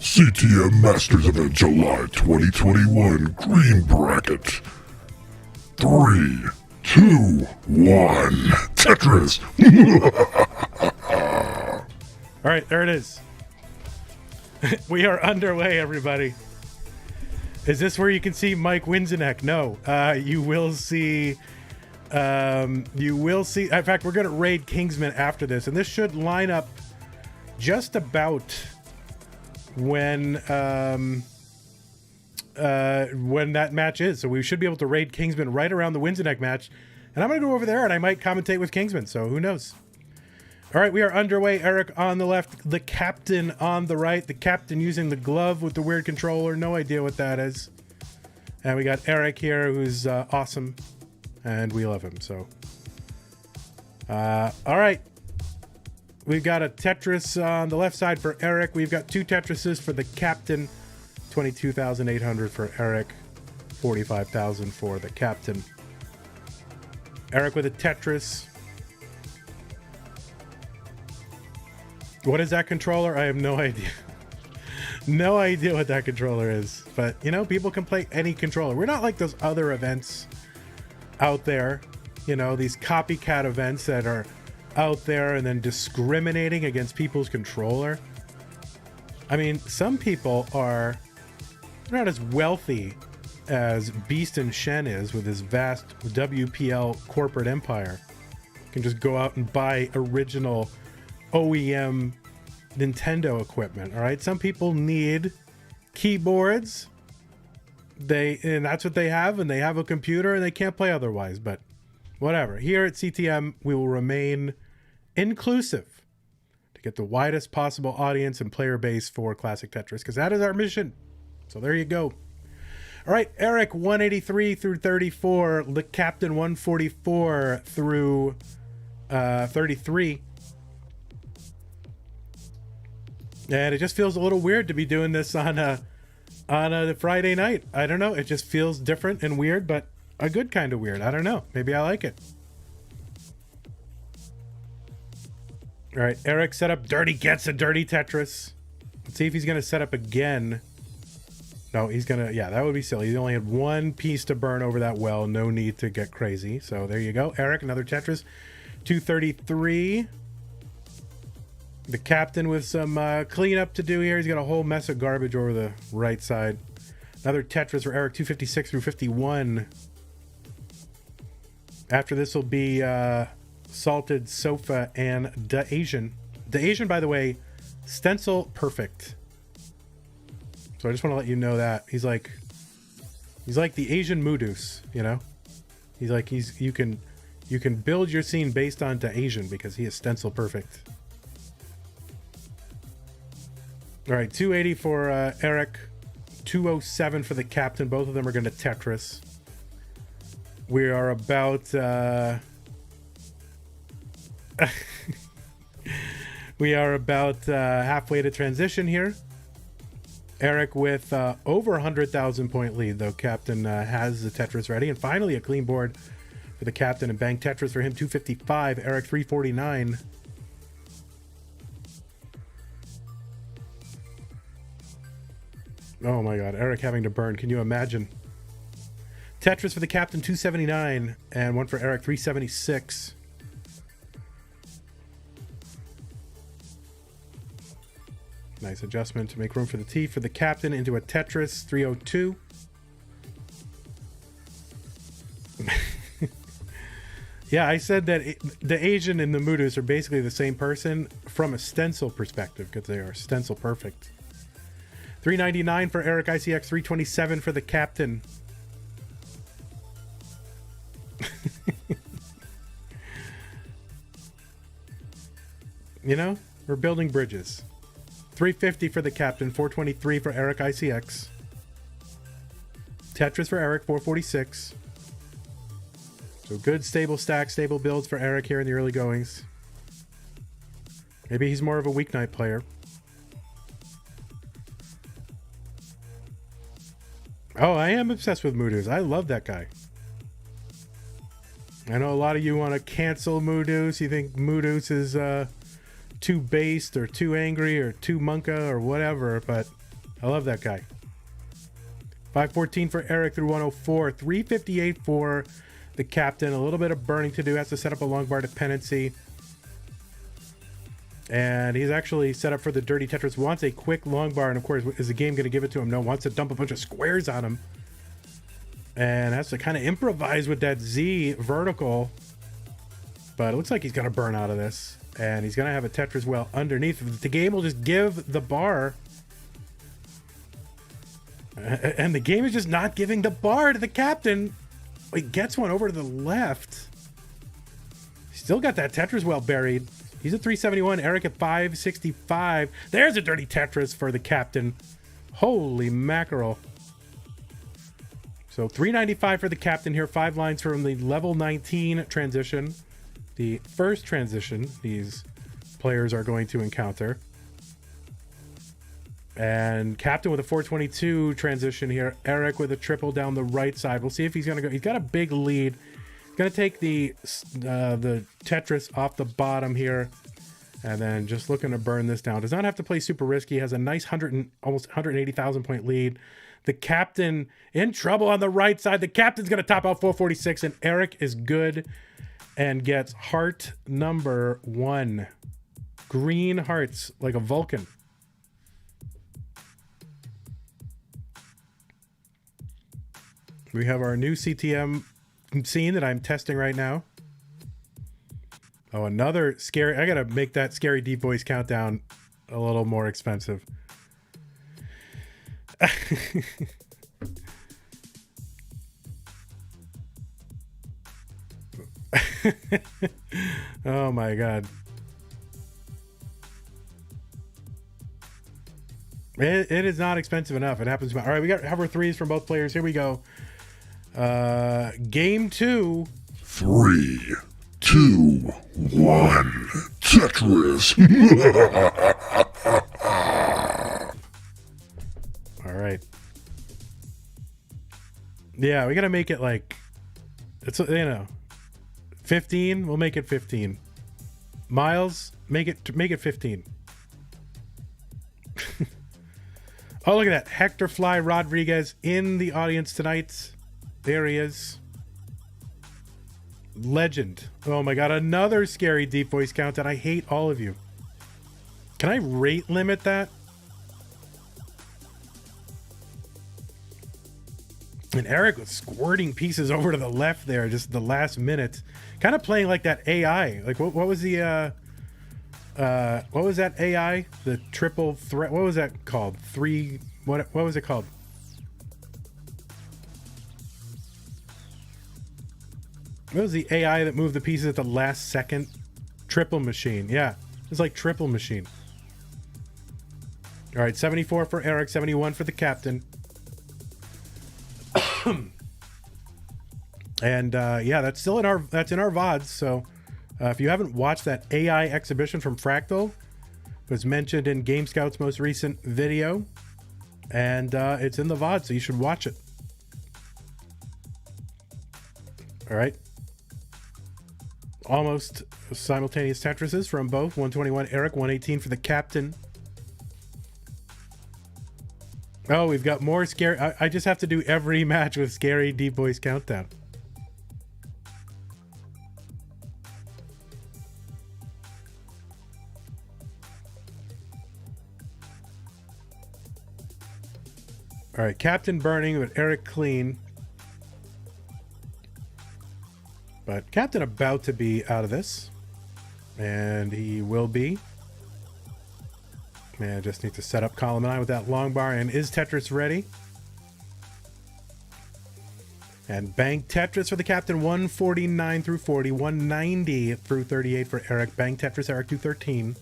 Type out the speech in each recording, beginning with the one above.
CTM Masters Event July 2021 Green Bracket. 3, 2, 1, Tetris! Alright, there it is. We are underway, everybody. Is this where you can see Mike Winzenek? No. You will see... In fact, we're going to raid Kingsman after this, and this should line up just about when that match is. So we should be able to raid Kingsman right around the Winzenek match, and I'm going to go over there and I might commentate with Kingsman, so who knows. All right, we are underway. Eric on the left, the captain on the right. The captain using the glove with the weird controller. No idea what that is. And we got Eric here, who's awesome, and we love him. So, all right. We've got a Tetris on the left side for Eric. We've got 2 Tetrises for the captain. 22,800 for Eric. 45,000 for the captain. Eric with a Tetris. What is that controller? I have no idea. No idea what that controller is. But, you know, people can play any controller. We're not like those other events out there. You know, these copycat events that are out there and then discriminating against people's controller. I mean, some people are not as wealthy as Beast and Shen is with his vast WPL corporate empire. You can just go out and buy original OEM Nintendo equipment. All right, some people need keyboards, and that's what they have, and they have a computer and they can't play otherwise. But whatever, here at CTM we will remain inclusive to get the widest possible audience and player base for classic Tetris, because that is our mission. So there you go. All right, Eric 183 through 34, the captain 144 through 33. And it just feels a little weird to be doing this on a Friday night. I don't know. It just feels different and weird, but a good kind of weird. I don't know. Maybe I like it. All right, Eric set up dirty, gets a dirty Tetris. Let's see if he's going to set up again. No, he's going to, yeah, that would be silly. He only had 1 piece to burn over that well. No need to get crazy. So there you go. Eric, another Tetris. 233. The captain with some cleanup to do here. He's got a whole mess of garbage over the right side. Another Tetris for Eric, 256 through 51. After this will be SaltedSofa and DaAsiann. DaAsiann, by the way, stencil perfect. So I just want to let you know that. He's like the Asian Moodus, you know? He's like, you can build your scene based on DaAsiann because he is stencil perfect. All right, 280 for Eric, 207 for the captain. Both of them are going to Tetris. We are about halfway to transition here. Eric with over 100,000 point lead, though captain has the Tetris ready. And finally, a clean board for the captain and bank Tetris for him, 255. Eric 349. Oh my god, Eric having to burn. Can you imagine? Tetris for the captain, 279, and one for Eric, 376. Nice adjustment to make room for the T for the captain into a Tetris, 302. Yeah, I said that DaAsiann and the Moodus are basically the same person from a stencil perspective because they are stencil perfect. 399 for Eric ICX, 327 for the captain. You know, we're building bridges. 350 for the captain, 423 for Eric ICX. Tetris for Eric, 446. So good, stable stack, stable builds for Eric here in the early goings. Maybe he's more of a weeknight player. Oh, I am obsessed with Moodus. I love that guy. I know a lot of you want to cancel Moodus. You think Moodus is too based or too angry or too monka or whatever, but I love that guy. 514 for Eric through 104. 358 for the captain. A little bit of burning to do. Has to set up a long bar dependency. And he's actually set up for the dirty Tetris. Wants a quick long bar. And of course, is the game going to give it to him? No, wants to dump a bunch of squares on him. And has to kind of improvise with that Z vertical. But it looks like he's going to burn out of this. And he's going to have a Tetris well underneath. The game will just give the bar. And the game is just not giving the bar to the captain. He gets one over to the left. Still got that Tetris well buried. He's at 371. Eric at 565. There's a dirty Tetris for the captain. Holy mackerel. So 395 for the captain here. 5 lines from the level 19 transition. The first transition these players are going to encounter. And captain with a 422 transition here. Eric with a triple down the right side. We'll see if he's going to go. He's got a big lead. He's going to take the Tetris off the bottom here. And then just looking to burn this down. Does not have to play super risky. Has a nice almost 180,000 point lead. The captain in trouble on the right side. The captain's going to top out 446. And Eric is good and gets heart number 1. Green hearts like a Vulcan. We have our new CTM scene that I'm testing right now. Oh, another scary. I got to make that scary deep voice countdown a little more expensive. Oh my God. It is not expensive enough. It happens. All right, we got hover threes from both players. Here we go. Game 2. 3, 2, 1. Tetris. All right. Yeah, we gotta make it like it's 15. We'll make it 15. Miles, make it 15. Oh, look at that. Hector Fly Rodriguez in the audience tonight. There he is. Legend. Oh my God. Another scary deep voice countdown. I hate all of you. Can I rate limit that? And Eric was squirting pieces over to the left there just the last minute. Kind of playing like that AI. Like what was the what was that AI? The triple threat. What was that called? What was it called? What was the AI that moved the pieces at the last second? Triple machine. Yeah. It's like triple machine. All right, 74 for Eric, 71 for the captain. And yeah, that's still in our VODs. So if you haven't watched that AI exhibition from Fractal, it was mentioned in Game Scout's most recent video, and it's in the VOD, so you should watch it. All right. Almost simultaneous Tetrises from both. 121 Eric, 118 for the captain. Oh, we've got more scary. I just have to do every match with scary deep voice countdown. All right, captain burning with Eric clean. But captain about to be out of this. And he will be. Man, I just need to set up column 9 with that long bar. And is Tetris ready? And bank Tetris for the captain. 149 through 40. 190 through 38 for Eric. Bank Tetris, Eric 213.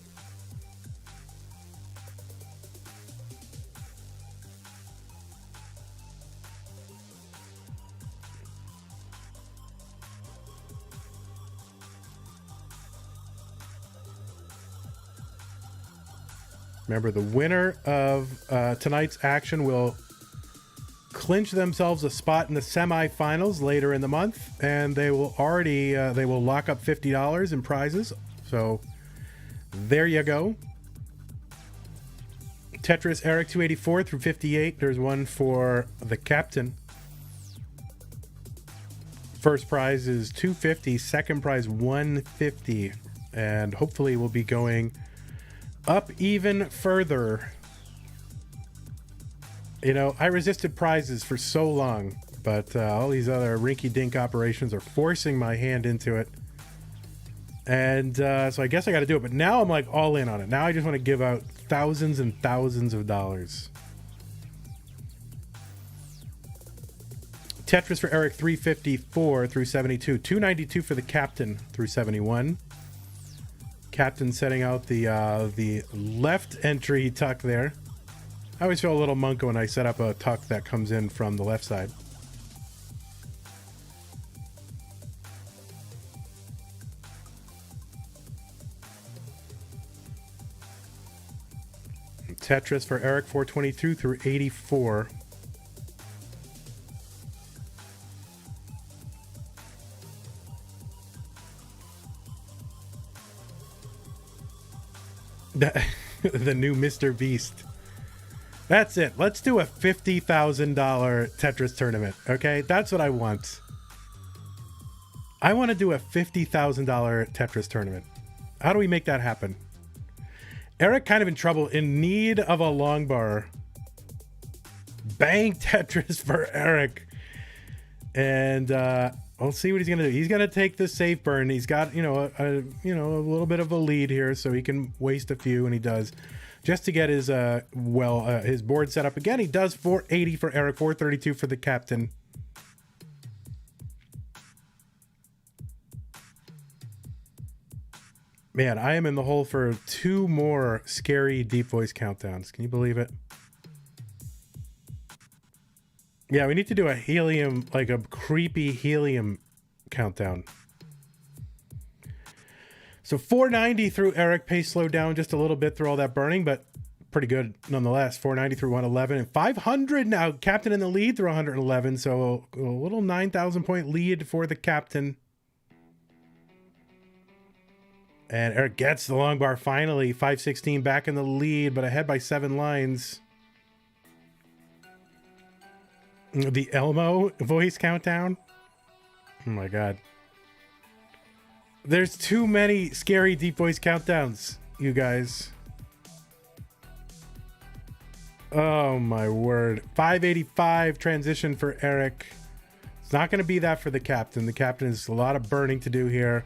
Remember, the winner of tonight's action will clinch themselves a spot in the semifinals later in the month, and they will already they will lock up $50 in prizes. So there you go. Tetris Eric 284 through 58. There's one for the captain. First prize is 250, second prize 150, and hopefully we'll be going up even further. You know, I resisted prizes for so long, but all these other rinky-dink operations are forcing my hand into it. And so I guess I got to do it, but now I'm like all in on it. Now I just want to give out thousands and thousands of dollars. Tetris for Eric 354 through 72. 292 for the captain through 71. Captain setting out the left entry tuck there. I always feel a little monk when I set up a tuck that comes in from the left side. Tetris for Eric 422 through 84. The new Mr. Beast. That's it. Let's do a $50,000 Tetris tournament. Okay, that's what I want. I want to do a $50,000 Tetris tournament. How do we make that happen? Eric kind of in trouble, in need of a long bar. Bang Tetris for Eric. And we'll see what he's gonna do. He's gonna take the safe burn. He's got a little bit of a lead here, so he can waste a few, and he does, just to get his his board set up again. He does 480 for Eric, 432 for the captain. Man, I am in the hole for 2 more scary deep voice countdowns. Can you believe it? Yeah, we need to do a helium, like a creepy helium countdown. So 490 through Eric. Pace slowed down just a little bit through all that burning, but pretty good nonetheless. 490 through 111 and 500 now. Captain in the lead through 111. So a little 9,000 point lead for the captain. And Eric gets the long bar finally. 516 back in the lead, but ahead by 7 lines. The Elmo voice countdown. Oh my god. There's too many scary deep voice countdowns, you guys. Oh my word. 585 transition for Eric. It's not going to be that for the captain. The captain has a lot of burning to do here.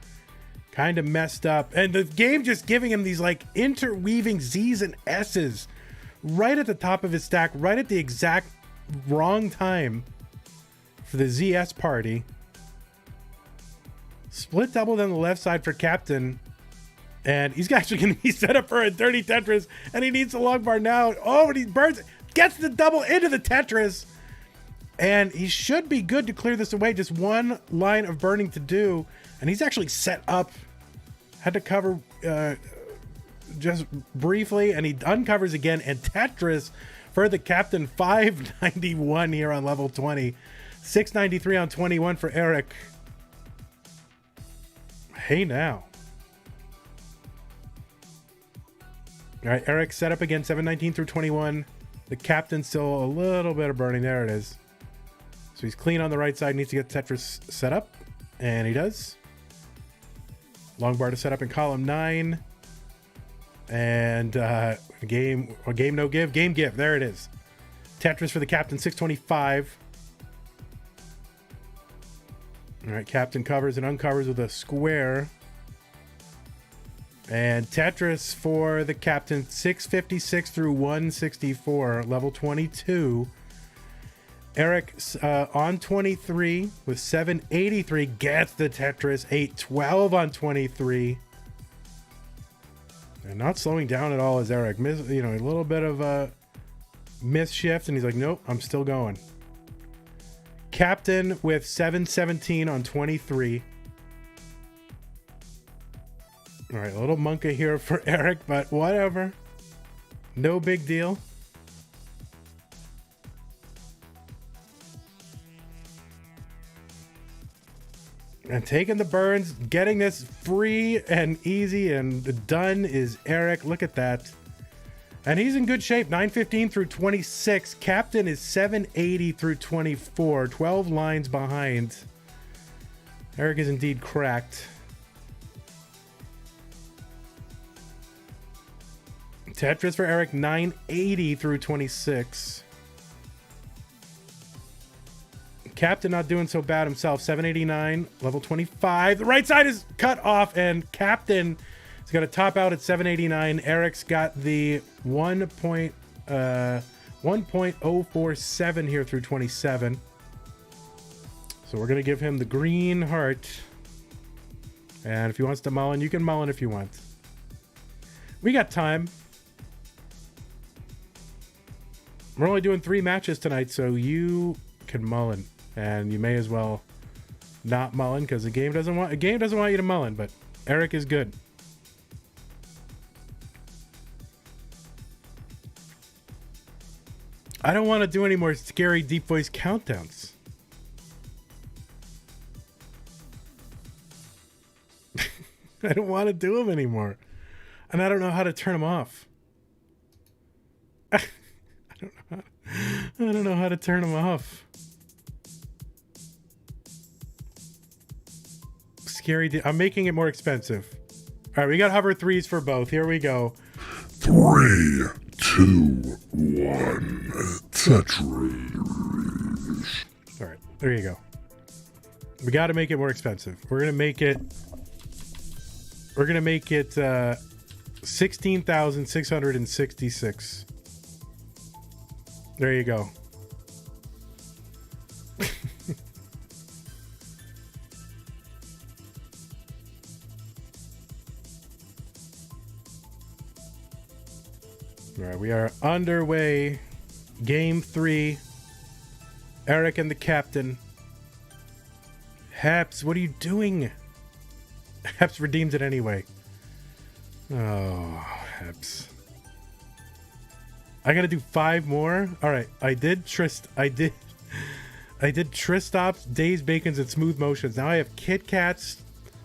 Kind of messed up. And the game just giving him these like interweaving Z's and S's right at the top of his stack, right at the exact wrong time for the ZS party. Split double on the left side for captain, and he's actually going to be set up for a dirty Tetris, and he needs a long bar now. Oh, and he burns, gets the double into the Tetris, and he should be good to clear this away. Just one line of burning to do, and he's actually set up. Had to cover just briefly, and he uncovers again, and Tetris for the captain. 591 here on level 20, 693 on 21 for Eric. Hey now. All right, Eric set up again, 719 through 21. The captain still a little bit of burning. There it is. So he's clean on the right side, needs to get Tetris set up, and he does. Long bar to set up in column 9. And game no give, game give. There it is. Tetris for the captain, 625. All right, captain covers and uncovers with a square. And Tetris for the captain, 656 through 164, level 22. Eric on 23 with 783 gets the Tetris, 812 on 23. And not slowing down at all as Eric. A little bit of a miss shift, and he's like, nope, I'm still going. Captain with 717 on 23. All right, a little monka here for Eric, but whatever. No big deal. And taking the burns, getting this free and easy and done is Eric. Look at that. And he's in good shape. 915 through 26. Captain is 780 through 24. 12 lines behind. Eric is indeed cracked. Tetris for Eric, 980 through 26. Captain not doing so bad himself. 789, level 25. The right side is cut off, and Captain is going to top out at 789. Eric's got the 1.047 here through 27. So we're going to give him the green heart. And if he wants to mullen, you can mullen if you want. We got time. We're only doing 3 matches tonight, so you can mullen. And you may as well not mullen, because the game doesn't want you to mullen, but Eric is good. I don't want to do any more scary deep voice countdowns. I don't want to do them anymore. And I don't know how to turn them off. I don't know how to turn them off. Scary. I'm making it more expensive. All right, we got hover 3s for both. Here we go. 3, 2, 1. Tetris. All right, there you go. We got to make it more expensive. We're gonna make it 16,666. There you go. All right, we are underway. Game 3. Eric and the captain. Haps, what are you doing? Haps redeems it anyway. Oh, Haps. I gotta do 5 more. All right, I did Tristops, Days, Bacons, and Smooth Motions. Now I have Kit Kats,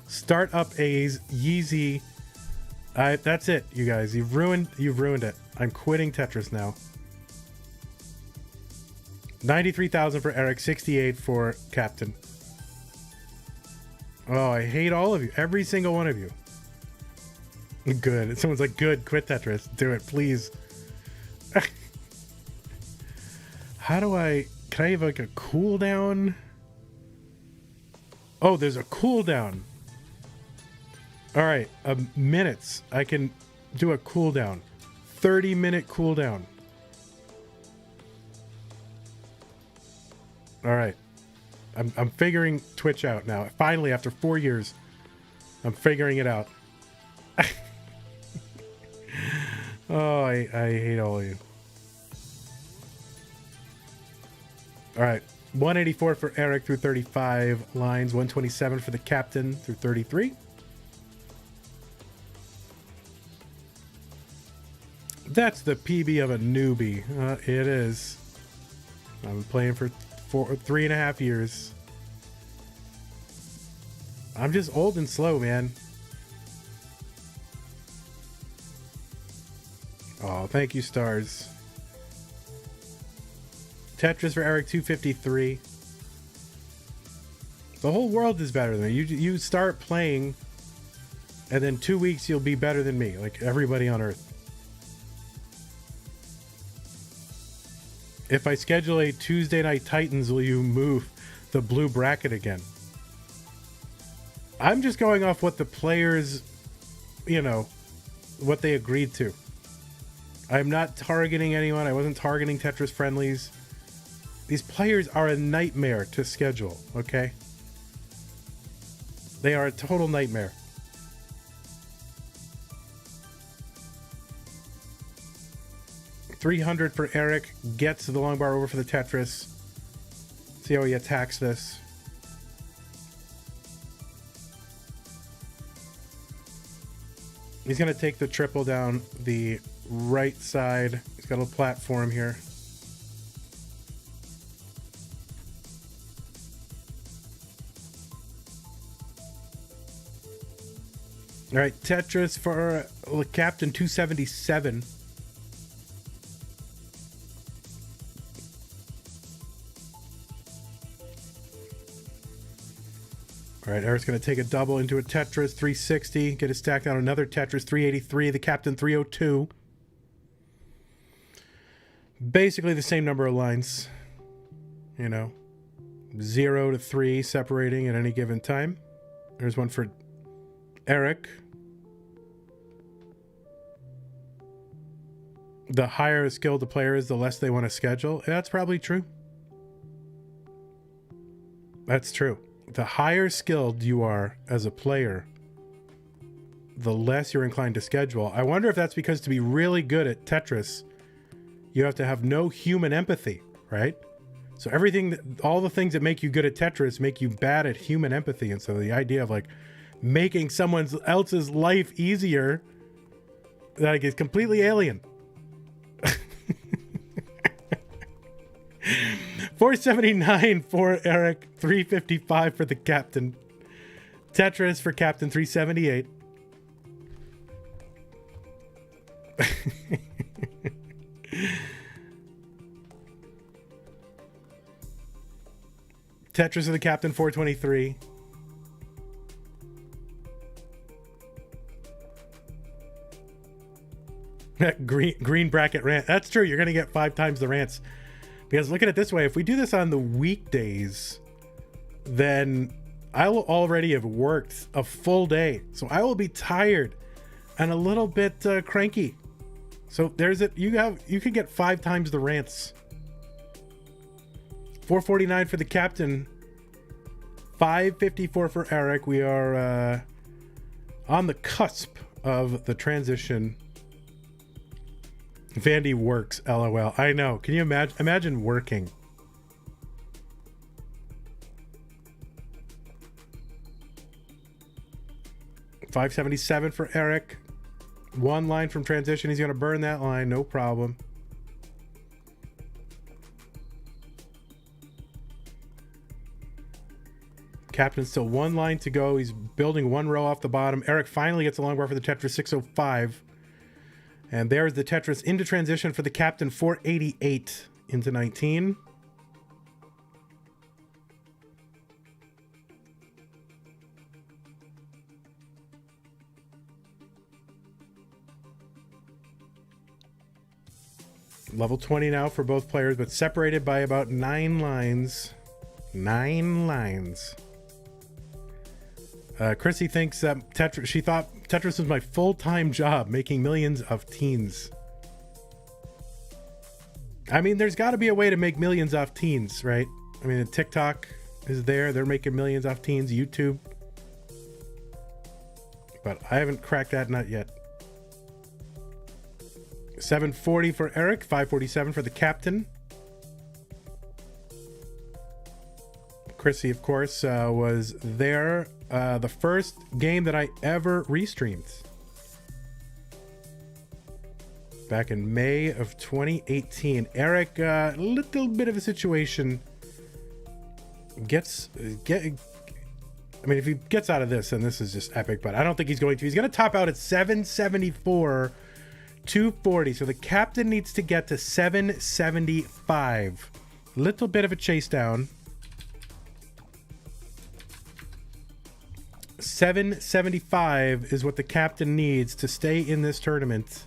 Startup A's, Yeezy. That's it, you guys. You've ruined it. I'm quitting Tetris now. 93,000 for Eric, 68 for Captain. Oh, I hate all of you. Every single one of you. Good. Someone's like, good, quit Tetris. Do it, please. Can I have like a cooldown? Oh, there's a cooldown. All right, minutes. I can do a cooldown. 30-minute cooldown. All right. I'm figuring Twitch out now. Finally, after 4 years, I'm figuring it out. Oh, I hate all of you. All right. 184 for Eric through 35 lines. 127 for the captain through 33. That's the PB of a newbie. It is. I've been playing for 3.5 years. I'm just old and slow, man. Oh, thank you, stars. Tetris for Eric, 253. The whole world is better than me. You start playing, and then 2 weeks you'll be better than me, like everybody on Earth. If I schedule a Tuesday Night Titans, will you move the blue bracket again? I'm just going off what the players, what they agreed to. I'm not targeting anyone. I wasn't targeting Tetris friendlies. These players are a nightmare to schedule, okay? They are a total nightmare. $300 for Eric. Gets the long bar over for the Tetris. See how he attacks this. He's going to take the triple down the right side. He's got a platform here. All right, Tetris for Captain 277. All right, Eric's going to take a double into a Tetris 360, get it stacked on another Tetris 383, the Captain 302. Basically the same number of lines, you know, 0 to 3 separating at any given time. There's one for Eric. The higher skilled the player is, the less they want to schedule. That's probably true. That's true. The higher skilled you are as a player, the less you're inclined to schedule. I wonder if that's because to be really good at Tetris, you have to have no human empathy, right? So all the things that make you good at Tetris make you bad at human empathy. And so the idea of like making someone else's life easier, like, is completely alien. 479 for Eric, 355 for the Captain. Tetris for Captain 378. Tetris of the Captain 423. Green bracket rant. That's true. You're going to get 5 times the rants. Because look at it this way. If we do this on the weekdays, then I will already have worked a full day. So I will be tired and a little bit cranky. So there's it. You can get 5 times the rants. 449 for the Captain. 554 for Eric. We are on the cusp of the transition. Vandy works, LOL. I know. Can you imagine working? $577 for Eric. 1 line from transition. He's going to burn that line. No problem. Captain still 1 line to go. He's building 1 row off the bottom. Eric finally gets a long bar for the Tetris 605. And there's the Tetris into transition for the Captain 488 into 19. Level 20 now for both players, but separated by about 9 lines. 9 lines. Chrissy thinks that she thought Tetris was my full-time job, making millions of teens. I mean, there's got to be a way to make millions off teens, right? I mean, TikTok is there. They're making millions off teens. YouTube. But I haven't cracked that nut yet. 740 for Eric. 547 for the Captain. Chrissy, of course, was there. The first game that I ever restreamed. Back in May of 2018. Eric, a little bit of a situation. I mean, if he gets out of this, then this is just epic, but I don't think he's going to. He's going to top out at 774, 240. So the Captain needs to get to 775. Little bit of a chase down. 775 is what the Captain needs to stay in this tournament.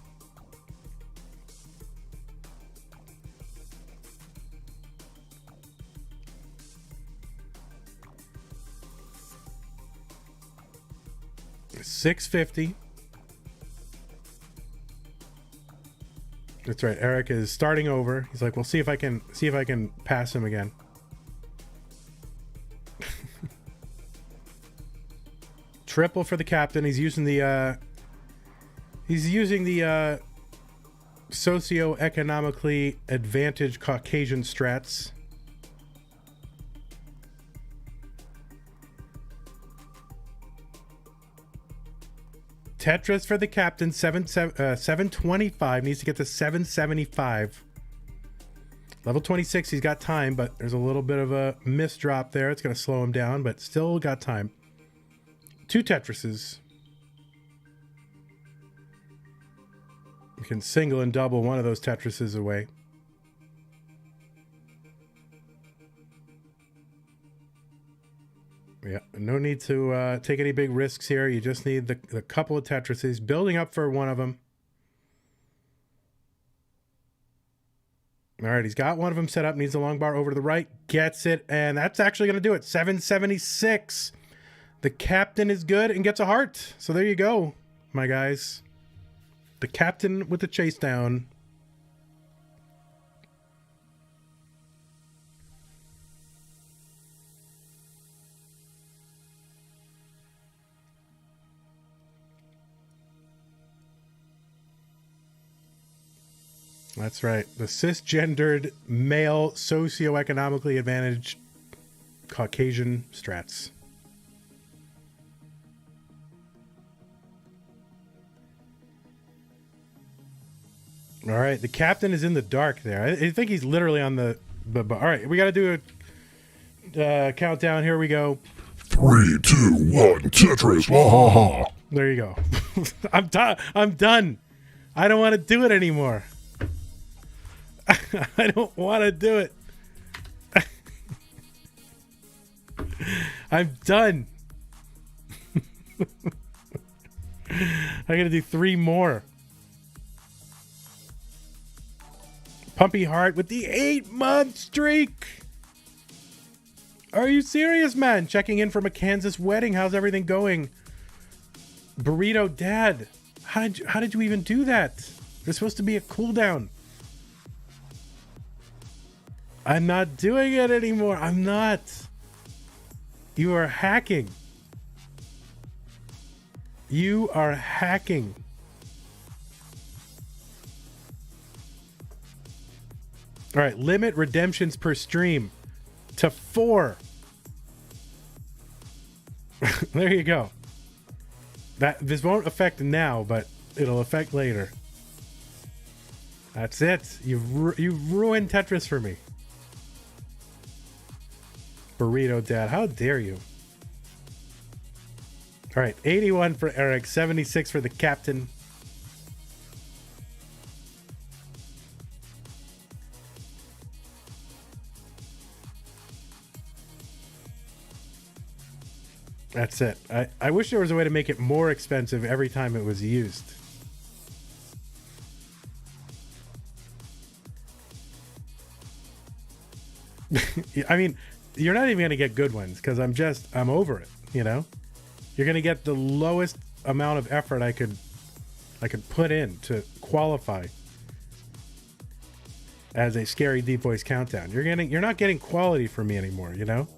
$650. That's right. Eric is starting over. He's like, "We'll see if I can pass him again." Triple for the Captain. He's using the socioeconomically advantaged Caucasian strats. Tetris for the Captain, 725. Needs to get to 775. Level 26, he's got time, but there's a little bit of a misdrop there. It's going to slow him down, but still got time. 2 Tetrises. You can single and double one of those Tetrises away. Yeah, no need to take any big risks here. You just need the couple of Tetrises. Building up for one of them. All right, he's got one of them set up. Needs a long bar over to the right. Gets it, and that's actually going to do it. 776. The captain is good and gets a heart. So there you go, my guys. The captain with the Chasedown. That's right. The cisgendered, male, socioeconomically advantaged Caucasian strats. All right, the captain is in the dark there. I think he's literally on the... All right, we got to do a countdown. Here we go. 3, 2, 1, Tetris. Ha ha ha. There you go. I'm done. I don't want to do it anymore. I don't want to do it. I'm done. I got to do 3 more. Pumpy Heart with the 8-month streak. Are you serious, man? Checking in from a Kansas wedding. How's everything going? Burrito Dad. How did you even do that? There's supposed to be a cooldown. I'm not doing it anymore. I'm not. You are hacking. You are hacking. All right, limit redemptions per stream to 4. There you go. This won't affect now, but it'll affect later. That's it. You've ruined Tetris for me. Burrito Dad, how dare you? All right, 81 for Eric, 76 for the captain. That's it. I wish there was a way to make it more expensive every time it was used. I mean, you're not even going to get good ones because I'm over it, you know? You're going to get the lowest amount of effort I could put in to qualify as a scary deep voice countdown. You're not getting quality from me anymore, you know?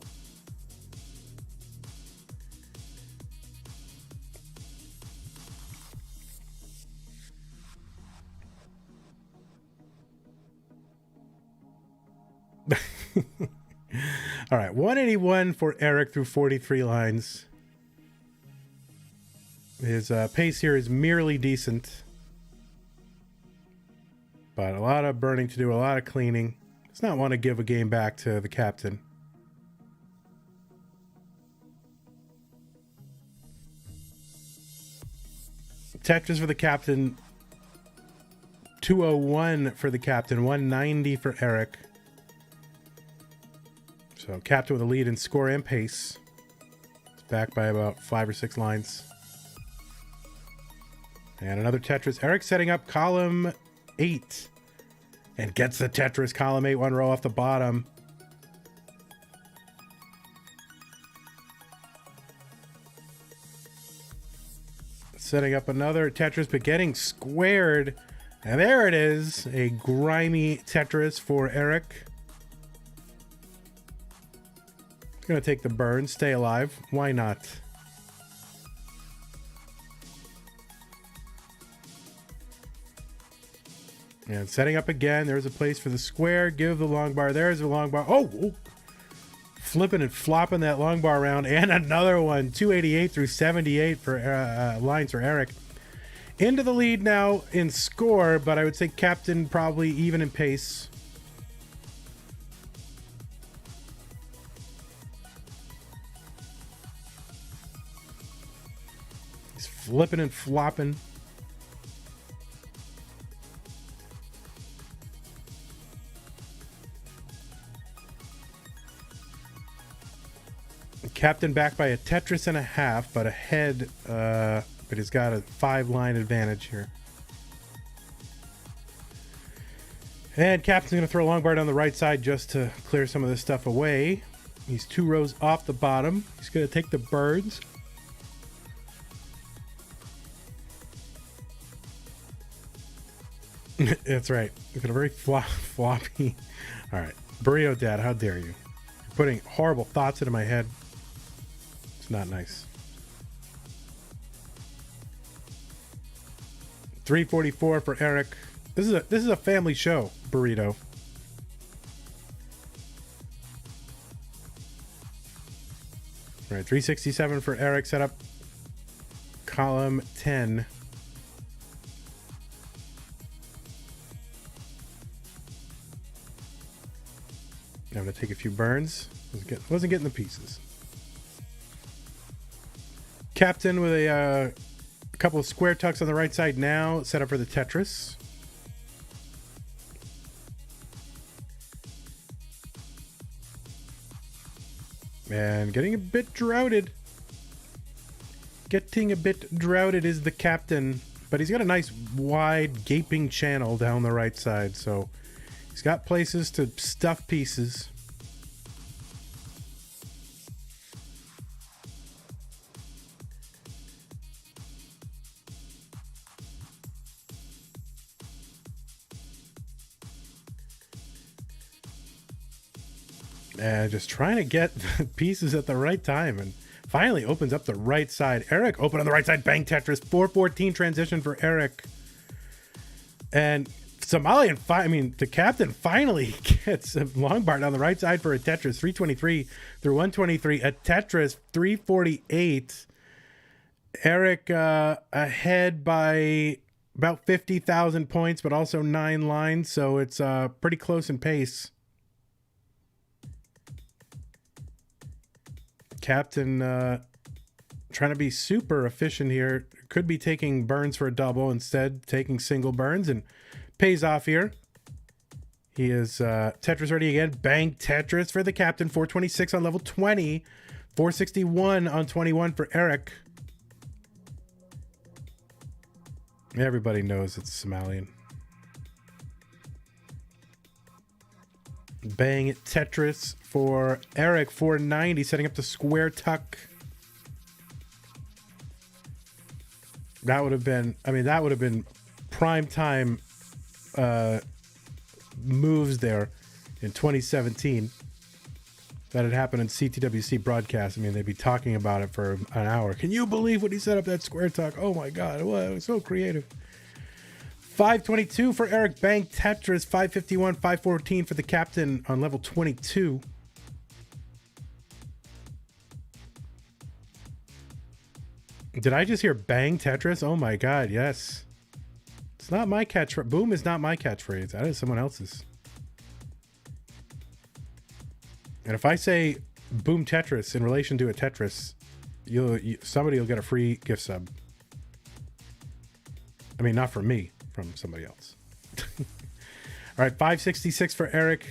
All right, 181 for Eric through 43 lines. His pace here is merely decent, but a lot of burning to do, a lot of cleaning. Does not want to give a game back to the captain. Tetris for the captain, 201 for the captain, 190 for Eric. So captain with a lead in score and pace. It's back by about 5 or 6 lines. And another Tetris. Eric setting up column 8. And gets the Tetris. Column 8, 1 row off the bottom. Setting up another Tetris, but getting squared. And there it is. A grimy Tetris for Eric. Gonna take the burn, stay alive. Why not? And setting up again. There's a place for the square. Give the long bar. There's the long bar. Oh! Flipping and flopping that long bar around. And another one. 288 through 78 for lines for Eric. Into the lead now in score, but I would say captain probably even in pace. Flipping and flopping. Captain back by a Tetris and a half, but ahead, but he's got a 5-line advantage here. And Captain's going to throw a long bar down the right side just to clear some of this stuff away. He's 2 rows off the bottom. He's going to take the birds. That's right. Look at a very floppy. All right. Burrito Dad, how dare you? You're putting horrible thoughts into my head. It's not nice. 344 for Eric. This is a family show, Burrito. All right, 367 for Eric. Set up column 10. I'm going to take a few burns. Wasn't getting the pieces. Captain with a couple of square tucks on the right side now. Set up for the Tetris. And getting a bit droughted. Getting a bit droughted is the Captain. But he's got a nice wide gaping channel down the right side. So he's got places to stuff pieces. And just trying to get pieces at the right time, and finally opens up the right side. Eric open on the right side, bang Tetris, 414 transition for Eric. And Somalian, the Captain finally gets a long bar down the right side for a Tetris, 323 through 123, a Tetris, 348. Eric ahead by about 50,000 points, but also 9 lines, so it's pretty close in pace. Captain trying to be super efficient here. Could be taking burns for a double, instead taking single burns, and pays off here. He is Tetris ready again. Bang Tetris for the Captain. 426 on level 20. 461 on 21 for Eric. Everybody knows it's Somalian. Bang Tetris for Eric, 490, setting up the square tuck. That would have been prime time moves there in 2017. That had happened in CTWC broadcast. They'd be talking about it for an hour. Can you believe when he set up that square tuck? Oh my God, it was so creative. 522 for Eric, bang Tetris. 551, 514 for the Captain on level 22. Did I just hear bang Tetris? Oh my God, yes. It's not my catchphrase. Boom is not my catchphrase. That is someone else's. And if I say boom Tetris in relation to a Tetris, somebody will get a free gift sub. Not from me. From somebody else. All right, 566 for Eric.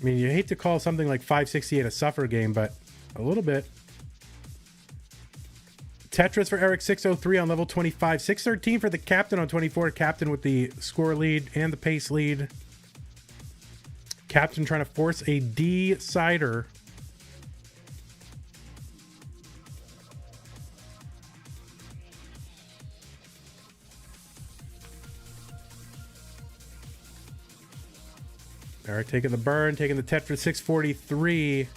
You hate to call something like 568 a suffer game, but a little bit. Tetris for Eric, 603 on level 25. 613 for the Captain on 24. Captain with the score lead and the pace lead. Captain trying to force a decider. Eric taking the burn, taking the Tetris, 643.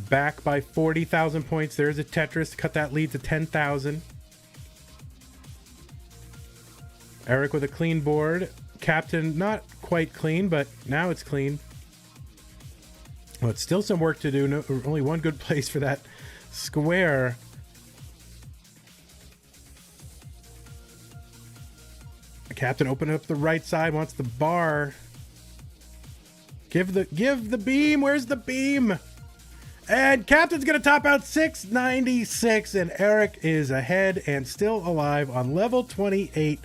Back by 40,000 points. There's a Tetris to cut that lead to 10,000. Eric with a clean board. Captain not quite clean, but now it's clean. Well, it's still some work to do. No, only one good place for that square. Captain open up the right side, wants the bar. Give the beam. Where's the beam? And Captain's going to top out 696, and Eric is ahead and still alive on level 28.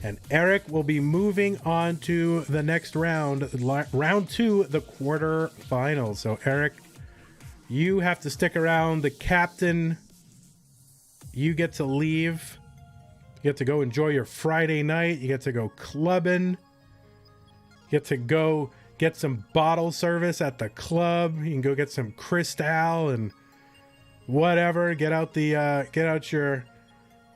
And Eric will be moving on to the next round, round 2, the quarterfinals. So Eric You have to stick around. The captain, you get to leave. You get to go enjoy your Friday night. You get to go clubbing. You get to go get some bottle service at the club. You can go get some Cristal and whatever. Get out your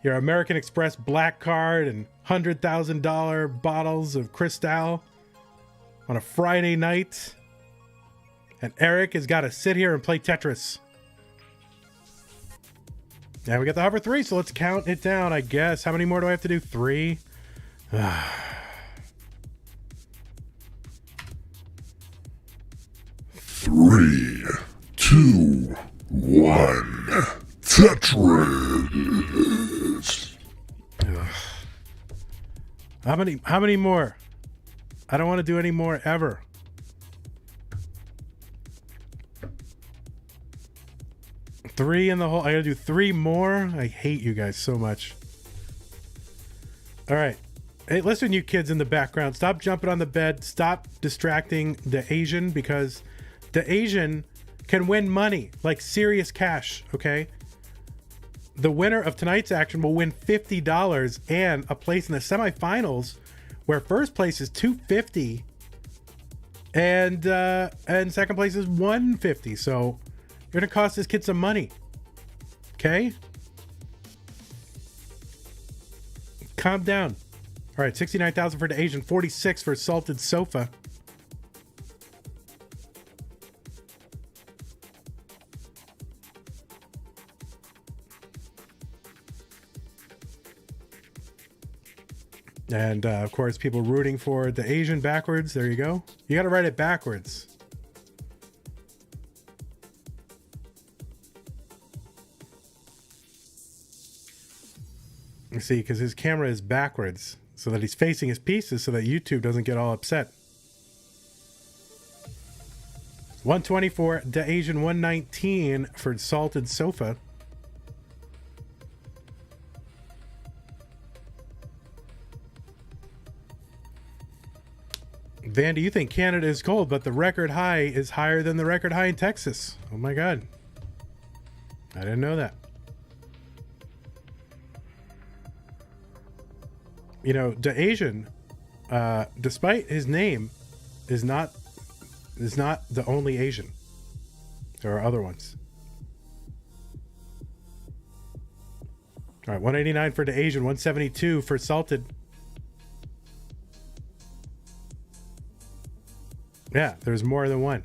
American Express black card and $100,000 bottles of Cristal on a Friday night. And Eric has got to sit here and play Tetris. Now we got the hover 3, so let's count it down, I guess. How many more do I have to do? 3? 3, 2, 1. Tetris. How many more? I don't want to do any more ever. Three in the hole. I gotta do 3 more. I hate you guys so much. All right. Hey, listen, you kids in the background. Stop jumping on the bed. Stop distracting DaAsiann, because DaAsiann can win money, like serious cash, okay? The winner of tonight's action will win $50 and a place in the semifinals, where first place is $250 and second place is $150. So you're gonna cost this kid some money. Okay? Calm down. All right, 69,000 for DaAsiann, 46 for SaltedSofa. And of course, people rooting for DaAsiann backwards. There you go. You got to write it backwards. You see, because his camera is backwards, so that he's facing his pieces, so that YouTube doesn't get all upset. 120 for DaAsiann, 119 for SaltedSofa. Vandy, you think Canada is cold, but the record high is higher than the record high in Texas. Oh my God. I didn't know that. You know, DaAsiann, despite his name, is not the only Asian. There are other ones. All right, 189 for DaAsiann, 172 for Salted. Yeah, there's more than one.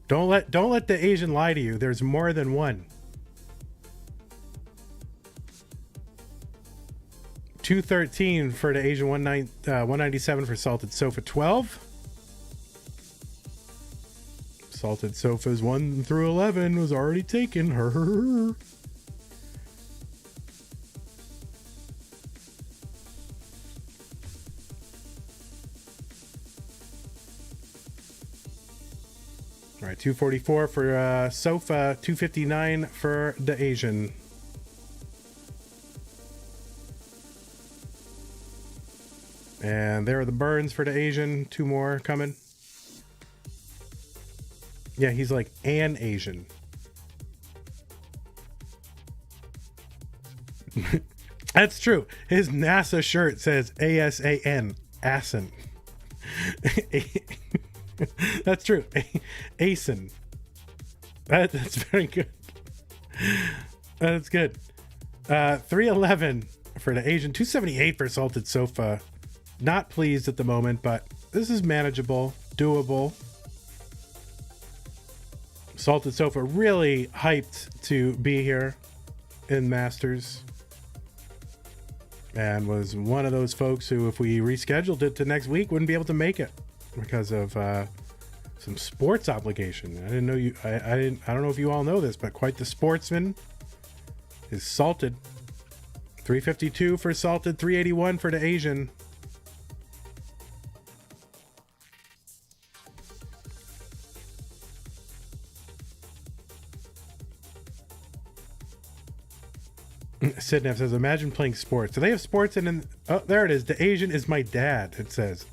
Don't let DaAsiann lie to you. There's more than one. 213 for DaAsiann, 197 for SaltedSofa, 12. SaltedSofa's 1 through 11 was already taken. Her. All right, 244 for Sofa, 259 for DaAsiann. And there are the burns for DaAsiann. 2 more coming. Yeah, he's like an Asian. That's true. His NASA shirt says ASAN. Asin. That's true. Asin. That's very good. That's good. 311 for DaAsiann. 278 for SaltedSofa. Not pleased at the moment, but this is manageable, doable. SaltedSofa really hyped to be here in Masters, and was one of those folks who, if we rescheduled it to next week, wouldn't be able to make it because of some sports obligation. I didn't know you. I don't know if you all know this, but quite the sportsman is Salted. 352 for Salted, 381 for DaAsiann. Sidnef says, imagine playing sports. Do they have sports oh, there it is. DaAsiann is my dad, it says.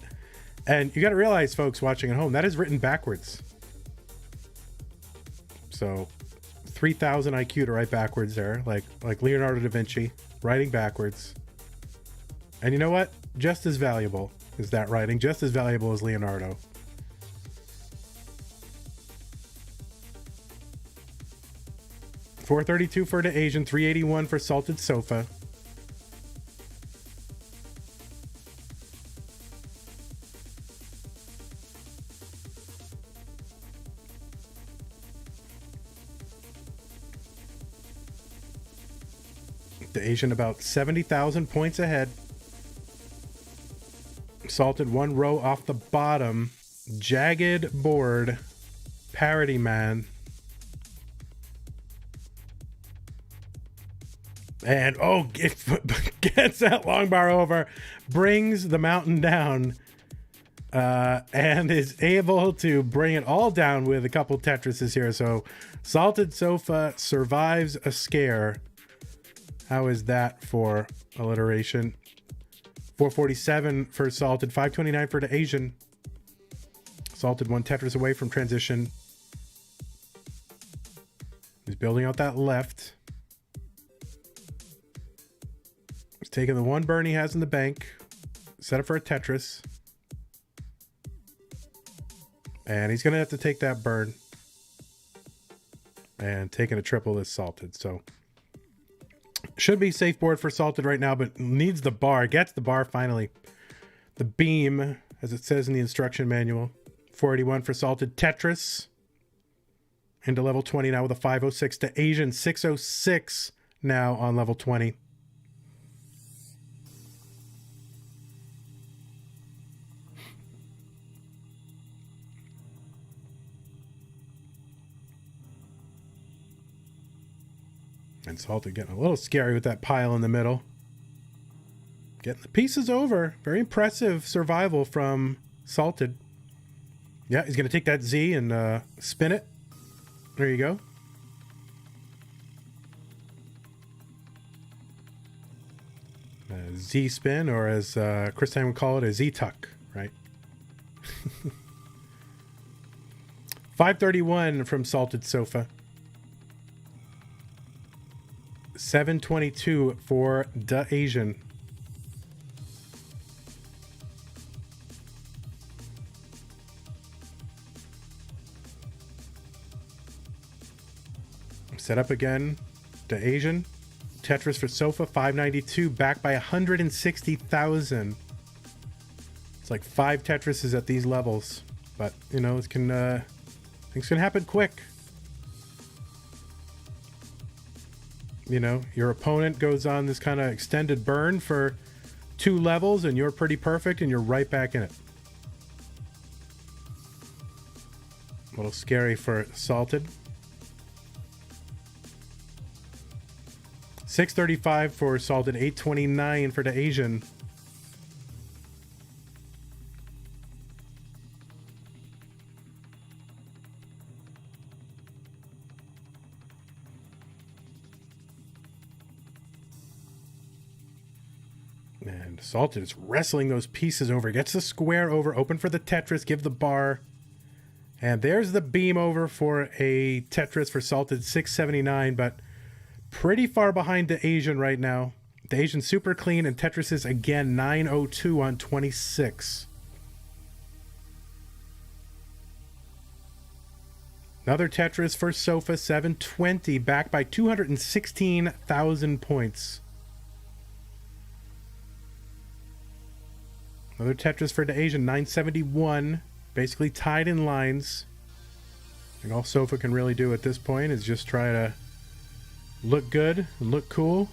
And you got to realize, folks watching at home, that is written backwards. So 3,000 IQ to write backwards there, like Leonardo da Vinci, writing backwards. And you know what? Just as valuable is that writing, just as valuable as Leonardo. $432 for DaAsiann, $381 for SaltedSofa. DaAsiann about 70,000 points ahead. Salted one row off the bottom. Jagged board. Parody man. And gets that long bar over, brings the mountain down, and is able to bring it all down with a couple Tetrises here. So SaltedSofa survives a scare. How is that for alliteration? 447 for Salted, 529 for DaAsiann. Salted one Tetris away from transition. He's building out that left. He's taking the one burn he has in the bank. Set up for a Tetris. And he's going to have to take that burn. And taking a triple is Salted. So should be safe board for Salted right now, but needs the bar. Gets the bar finally. The beam, as it says in the instruction manual. 481 for Salted. Tetris. Into level 20 now with a 506. DaAsiann 606 now on level 20. And Salted getting a little scary with that pile in the middle. Getting the pieces over. Very impressive survival from Salted. Yeah, he's going to take that Z and spin it. There you go. A Z spin, or as Chris Time would call it, a Z tuck, right? 531 from SaltedSofa. 722 for DaAsiann. Set up again. DaAsiann. Tetris for Sofa, 592. Back by 160,000. It's like 5 Tetrises at these levels. But, you know, things can happen quick. You know, your opponent goes on this kind of extended burn for 2 levels and you're pretty perfect and you're right back in it. A little scary for Salted. 635 for Salted, 829 for DaAsiann. And Salted is wrestling those pieces over. Gets the square over. Open for the Tetris. Give the bar. And there's the beam over for a Tetris for Salted. 679. But pretty far behind DaAsiann right now. DaAsiann super clean. And Tetris is again 902 on 26. Another Tetris for Sofa. 720. Back by 216,000 points. Another Tetris for DaAsiann, 971. Basically tied in lines. And all Sofa can really do at this point is just try to look good and look cool.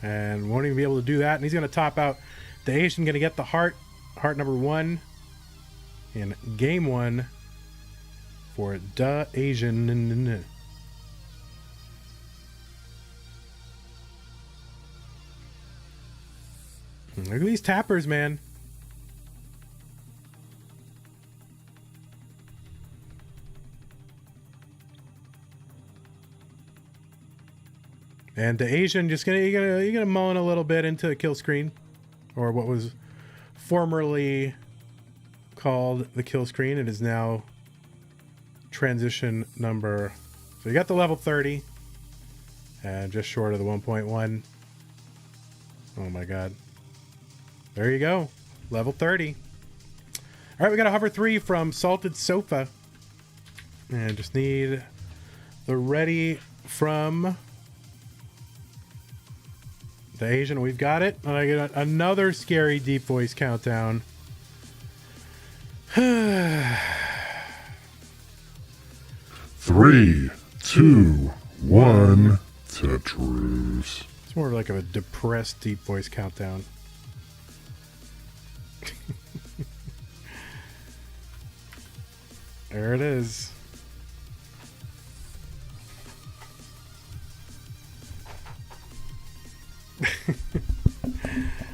And won't even be able to do that. And he's going to top out. DaAsiann going to get the heart. Heart number 1 in game 1 for DaAsiann. Look at these tappers, man. And DaAsiann just you're gonna mullen a little bit into a kill screen, or what was formerly called the kill screen. It is now transition number. So you got the level 30 and just short of the 1.1. Oh my god. There you go. Level 30. All right, we got a hover 3 from SaltedSofa. And just need the ready from DaAsiann. We've got it. And I get another scary deep voice countdown. 3, 2, 1, Tetris. It's more like a depressed deep voice countdown. There it is.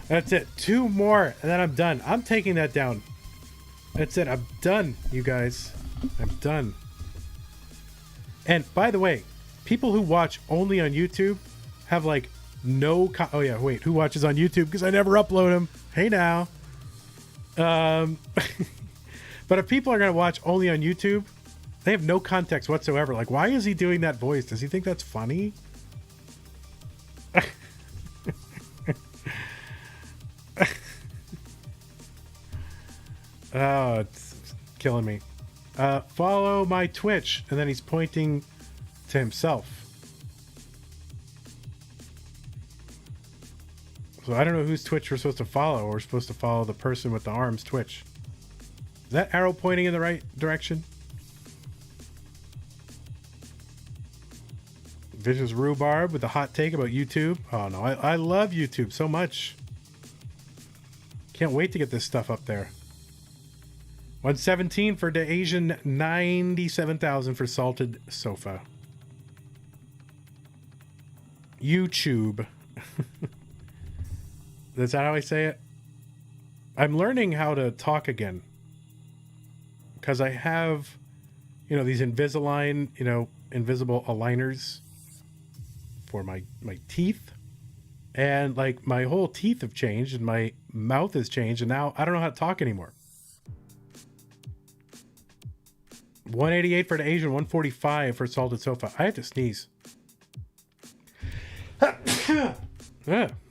That's it. 2 more and then I'm done. I'm taking that down. That's it. I'm done, you guys. I'm done. And by the way, people who watch only on YouTube have like no oh yeah, wait, who watches on YouTube? Because I never upload them. Hey now. But if people are going to watch only on YouTube, they have no context whatsoever. Like, why is he doing that voice? Does he think that's funny? Oh, it's killing me. Follow my Twitch. And then he's pointing to himself. So I don't know whose Twitch we're supposed to follow. We're supposed to follow the person with the arms Twitch. Is that arrow pointing in the right direction? Vicious Rhubarb with a hot take about YouTube. Oh no, I love YouTube so much. Can't wait to get this stuff up there. 117 for DaAsiann, 97,000 for SaltedSofa. YouTube. Is that how I say it? I'm learning how to talk again. Because I have, these Invisalign, invisible aligners for my teeth. And like my whole teeth have changed and my mouth has changed. And now I don't know how to talk anymore. 188 for DaAsiann, 145 for SaltedSofa. I had to sneeze.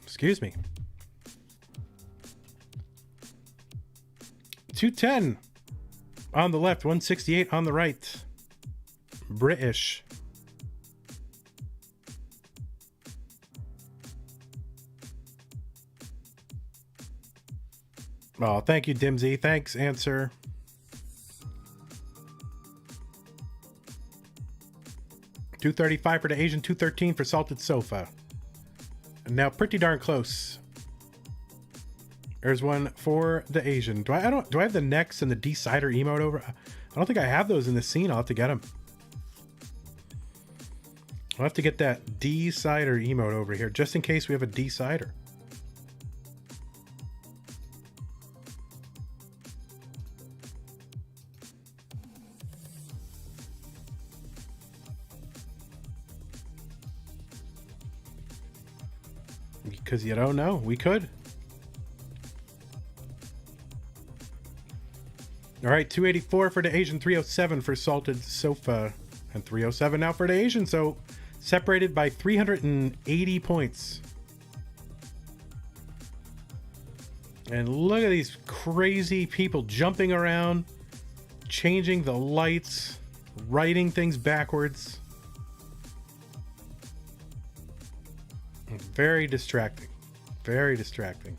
Excuse me. 210 on the left, 168 on the right. British. Oh, thank you, Dimsy. Thanks, Answer. $235 for DaAsiann, $213 for SaltedSofa. And now pretty darn close. There's one for DaAsiann. Do I have the Nex and the Decider emote over? I don't think I have those in the scene. I'll have to get them. I'll have to get that Decider emote over here just in case we have a Decider. Because you don't know. We could. All right, 284 for DaAsiann, 307 for SaltedSofa, and 307 now for DaAsiann. So separated by 380 points. And look at these crazy people jumping around, changing the lights, writing things backwards. Very distracting. Very distracting.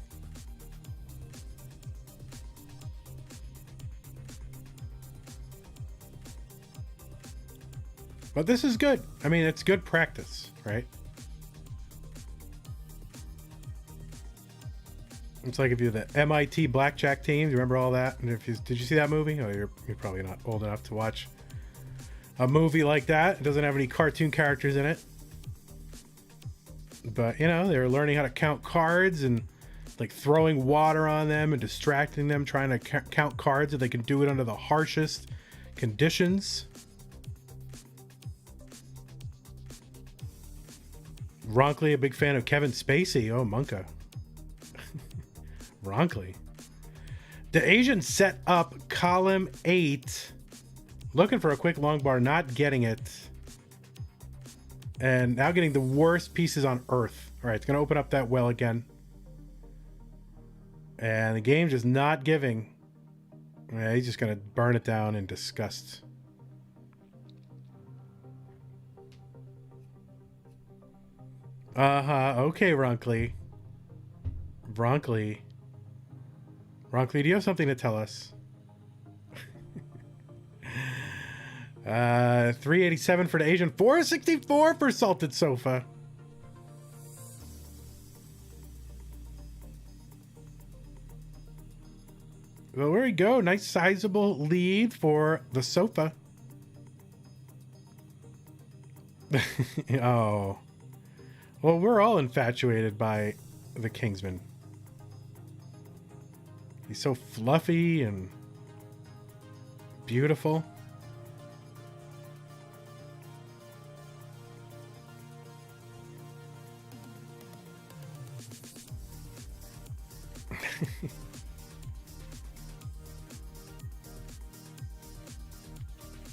But this is good. I mean, it's good practice, right? It's like if you're the MIT blackjack team. Do you remember all that? And did you see that movie? Oh, you're probably not old enough to watch a movie like that. It doesn't have any cartoon characters in it. But, they were learning how to count cards and like throwing water on them and distracting them, trying to count cards so they can do it under the harshest conditions. Ronkley, a big fan of Kevin Spacey. Oh, Monka. Ronkley. DaAsiann set up column 8 Looking for a quick long bar, not getting it. And now getting the worst pieces on Earth. All right, it's going to open up that well again. And the game just not giving. Yeah, he's just going to burn it down in disgust. Okay, Ronkley. Ronkley, do you have something to tell us? 387 for DaAsiann, 464 for SaltedSofa. Well, there we go. Nice sizable lead for the sofa. Oh. Well, we're all infatuated by the Kingsman. He's so fluffy and beautiful.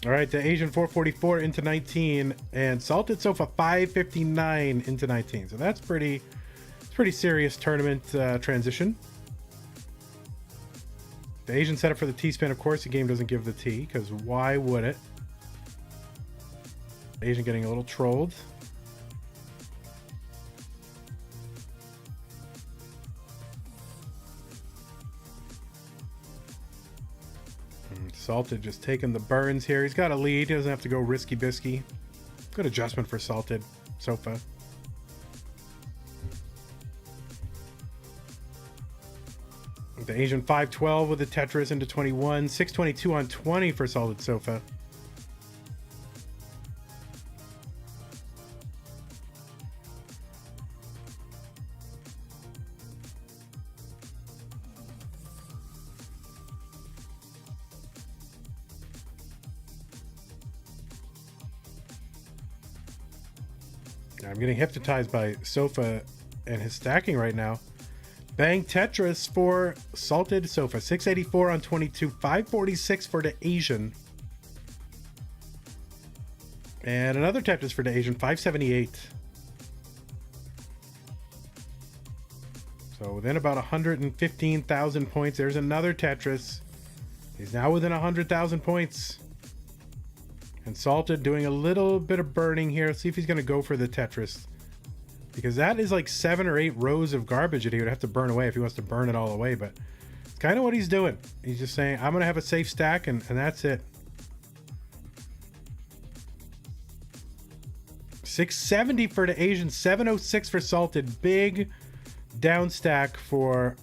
All right, DaAsiann 444 into 19 and SaltedSofa 559 into 19. So that's pretty serious tournament transition. DaAsiann set up for the T-spin. Of course, the game doesn't give the T because why would it? DaAsiann getting a little trolled. Salted just taking the burns here. He's got a lead. He doesn't have to go risky bisky. Good adjustment for SaltedSofa. DaAsiann 512 with the Tetris into 21. 622 on 20 for SaltedSofa. I'm getting hypnotized by Sofa and his stacking right now. Bang Tetris for SaltedSofa. 684 on 22. 546 for DaAsiann. And another Tetris for DaAsiann. 578. So within about 115,000 points. There's another Tetris. He's now within 100,000 points. And Salted doing a little bit of burning here. Let's see if he's going to go for the Tetris. Because that is like 7 or 8 rows of garbage that he would have to burn away if he wants to burn it all away. But it's kind of what he's doing. He's just saying, I'm going to have a safe stack, and that's it. 670 for DaAsiann, 706 for Salted. Big down stack for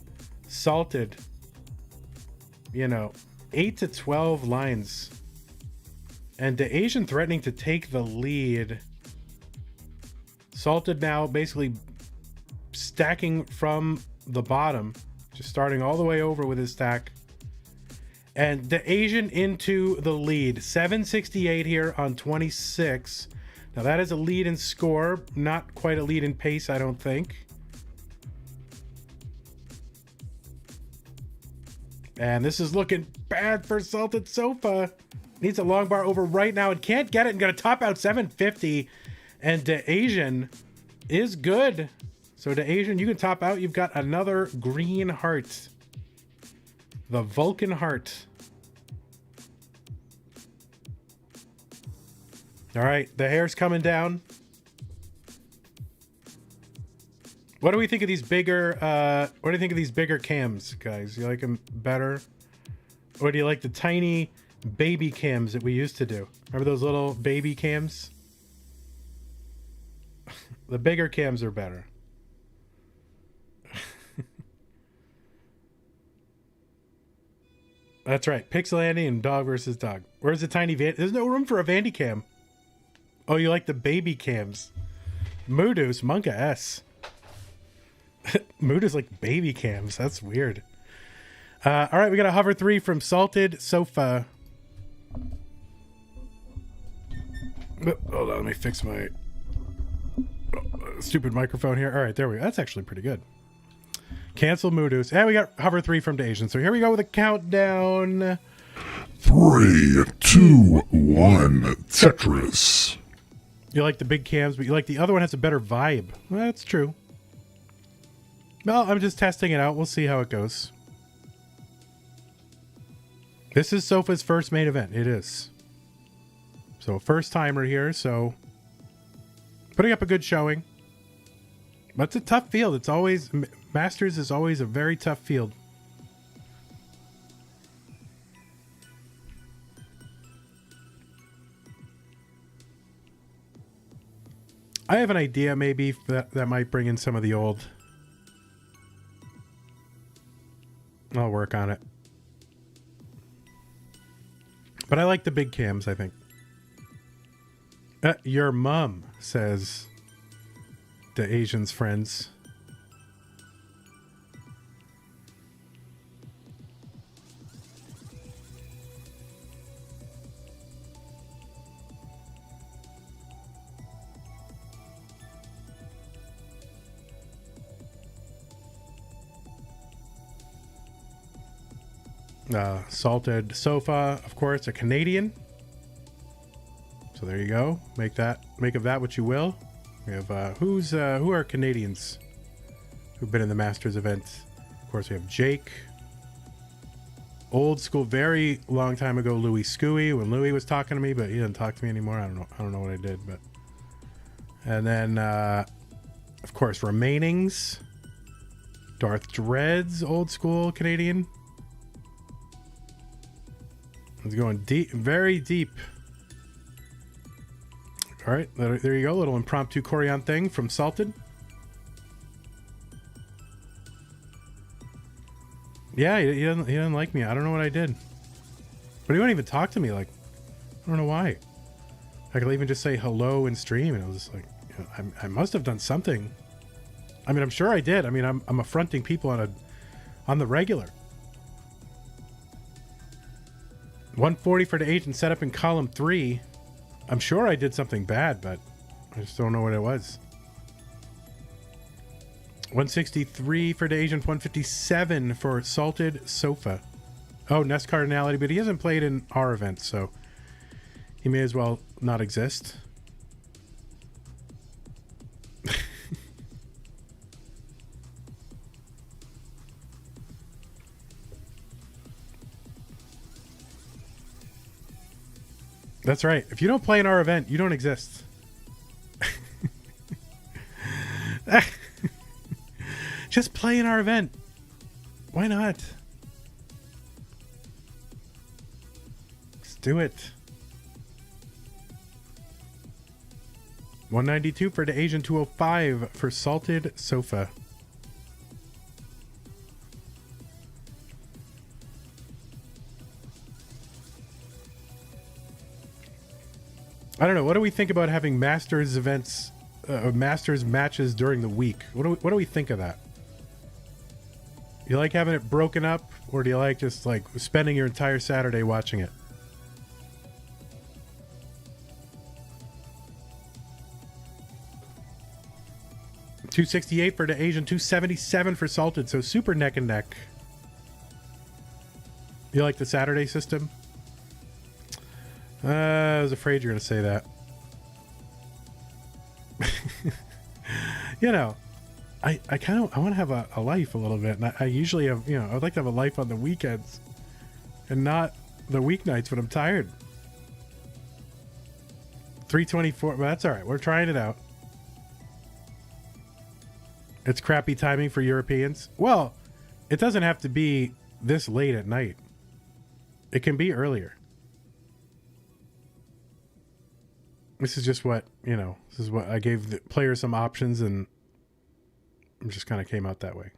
Salted. You know, 8 to 12 lines. And DaAsiann threatening to take the lead. Salted now basically stacking from the bottom. Just starting all the way over with his stack. And DaAsiann into the lead. 768 here on 26. Now that is a lead in score. Not quite a lead in pace, I don't think. And this is looking bad for SaltedSofa. Needs a long bar over right now and can't get it and gonna top out 750. And DaAsiann is good. So DaAsiann, you can top out. You've got another green heart. The Vulcan heart. All right, the hair's coming down. What do we think of these bigger what do you think of these bigger cams, guys? You like them better? Or do you like the tiny baby cams that we used to do? Remember those little baby cams? The bigger cams are better. That's right. Pixelandy and dog versus dog. Where's the tiny van? There's no room for a Vandy cam. Oh, you like the baby cams. Moodoos, Monka S. Moodoos like baby cams. That's weird. All right, we got a hover 3 from SaltedSofa. Hold on, let me fix my stupid microphone here. All right, there we go. That's actually pretty good. Cancel Moodoos. And we got hover 3 from DaAsiann. So here we go with a countdown. 3, 2-1 Tetris. You like the big cams, but you like the other one has a better vibe. Well, that's true. Well, I'm just testing it out. We'll see how it goes. This is Sofa's first main event. It is. So first timer here, so putting up a good showing. But it's a tough field. It's always, Masters is always a very tough field. I have an idea maybe that might bring in some of the old. I'll work on it. But I like the big cams, I think. Your mom, says DaAsiann's friends. SaltedSofa, of course, a Canadian. So there you go. Make of that what you will. We have who are Canadians who've been in the Masters event? Of course, we have Jake. Old school, very long time ago, Louis Scooey, when Louis was talking to me, but he doesn't talk to me anymore. I don't know what I did, but. And then of course, Remainings. Darth Dreads, old school Canadian. It's going deep, very deep. All right, there you go. Little impromptu Corian thing from Salted. Yeah, he doesn't like me. I don't know what I did. But he wouldn't even talk to me. Like, I don't know why. I could even just say hello in stream, and it was just like, you know, I must have done something. I mean, I'm sure I did. I mean, I'm affronting people on the regular. 140 for the agent set up in column 3. I'm sure I did something bad, but I just don't know what it was. 163 for the agent, 157 for SaltedSofa. Oh, NES Cardinality, but he hasn't played in our event, so he may as well not exist. That's right. If you don't play in our event, you don't exist. Just play in our event. Why not? Let's do it. 192 for the Asian, 205 for SaltedSofa. I don't know. What do we think about having Masters events, Masters matches during the week? What do we think of that? You like having it broken up, or do you like just like spending your entire Saturday watching it? $268 for the Asian, $277 for Salted, so super neck and neck. You like the Saturday system? I was afraid you were going to say that. You know, I want to have a life a little bit. And I usually have, you know, I'd like to have a life on the weekends and not the weeknights when I'm tired. 324, but that's all right. We're trying it out. It's crappy timing for Europeans. Well, it doesn't have to be this late at night. It can be earlier. This is just what, you know, this is what I gave the players some options, and it just kind of came out that way.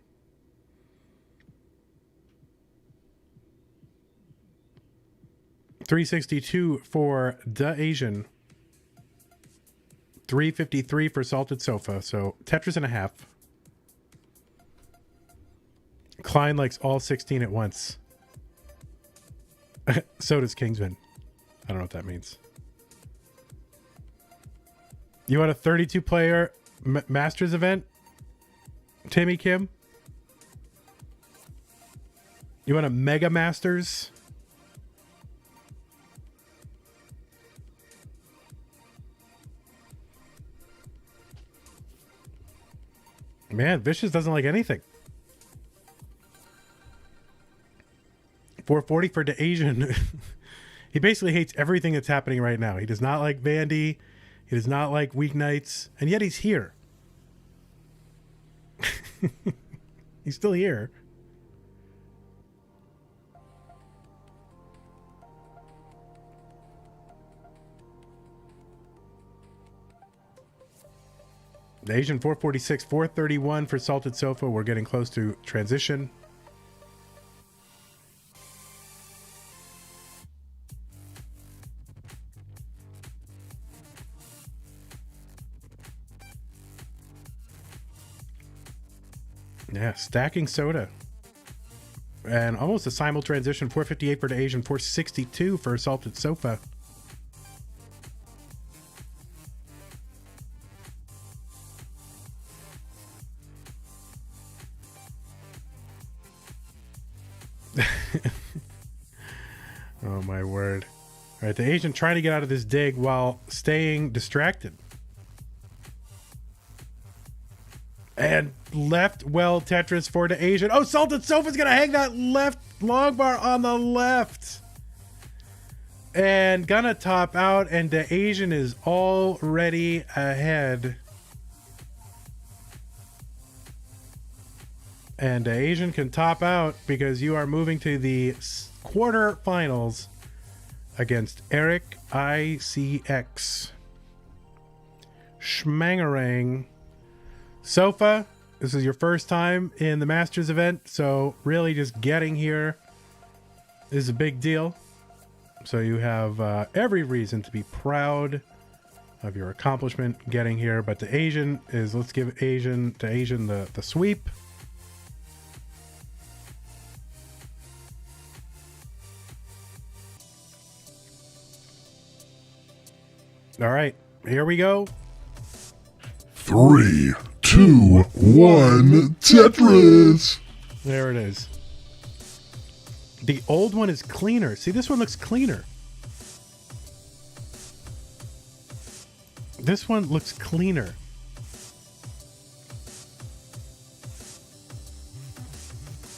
$362 for DaAsiann. $353 for SaltedSofa. So Tetris and a half. Klein likes all 16 at once. So does Kingsman. I don't know what that means. You want a 32-player Masters event? Timmy Kim? You want a Mega Masters? Man, Vicious doesn't like anything. 440 for DaAsiann. He basically hates everything that's happening right now. He does not like Vandy. He does not like weeknights. And yet he's here. He's still here. DaAsiann 446, 431 for SaltedSofa. We're getting close to transition. Yeah, stacking soda. And almost a simul transition. 458 for DaAsiann, 462 for SaltedSofa. Oh my word. All right, DaAsiann trying to get out of this dig while staying distracted. And left well Tetris for DaAsiann. Oh, SaltedSofa's gonna hang that left long bar on the left. And gonna top out, and DaAsiann is already ahead. And DaAsiann can top out because you are moving to the quarterfinals against Eric ICX. Schmangerang. Sofa, this is your first time in the Masters event, so really just getting here is a big deal. So you have every reason to be proud of your accomplishment getting here. But DaAsiann is, let's give DaAsiann the sweep. All right, here we go. 3, 2, 1, Tetris! There it is. The old one is cleaner. See, this one looks cleaner. This one looks cleaner.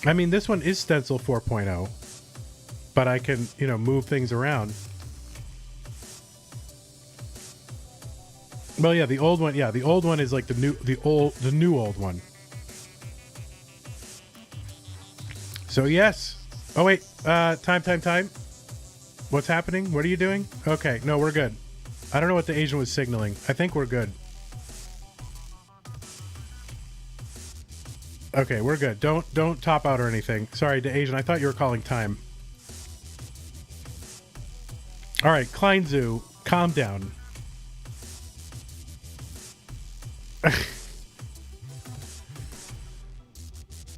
I mean, this one is Stencil 4.0, but I can, you know, move things around. Well, yeah, the old one. Yeah, the old one is like the new old one. So yes. Oh wait. Time. What's happening? What are you doing? Okay. No, we're good. I don't know what DaAsiann was signaling. I think we're good. Okay, we're good. Don't top out or anything. Sorry, DaAsiann. I thought you were calling time. All right, Kleinzoo, calm down.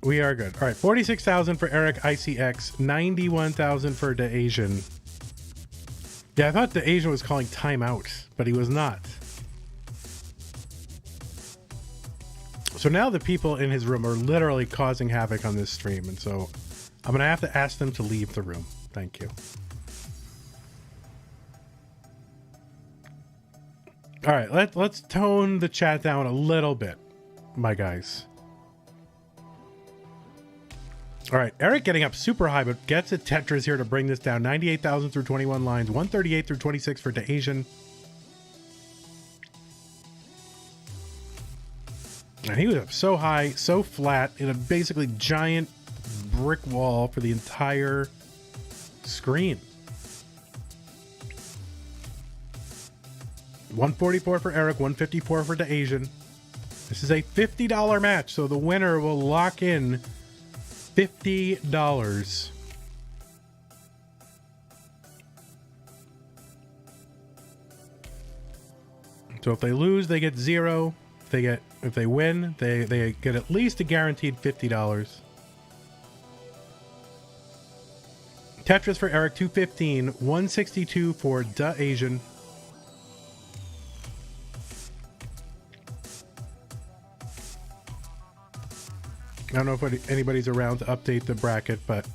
We are good. All right, 46,000 for Eric ICX, 91,000 for DaAsiann. Yeah, I thought DaAsiann was calling timeout, but he was not. So now the people in his room are literally causing havoc on this stream, and so I'm gonna have to ask them to leave the room. Thank you. All right, let's tone the chat down a little bit, my guys. All right, Eric getting up super high, but gets a Tetris here to bring this down. 98,000 through 21 lines, 138 through 26 for DaAsiann. And he was up so high, so flat, in a basically giant brick wall for the entire screen. 144 for Eric, 154 for DaAsiann. This is a $50 match, so the winner will lock in $50. So if they lose, they get zero. If they win, they get at least a guaranteed $50. Tetris for Eric, 215, 162 for DaAsiann. I don't know if anybody's around to update the bracket, but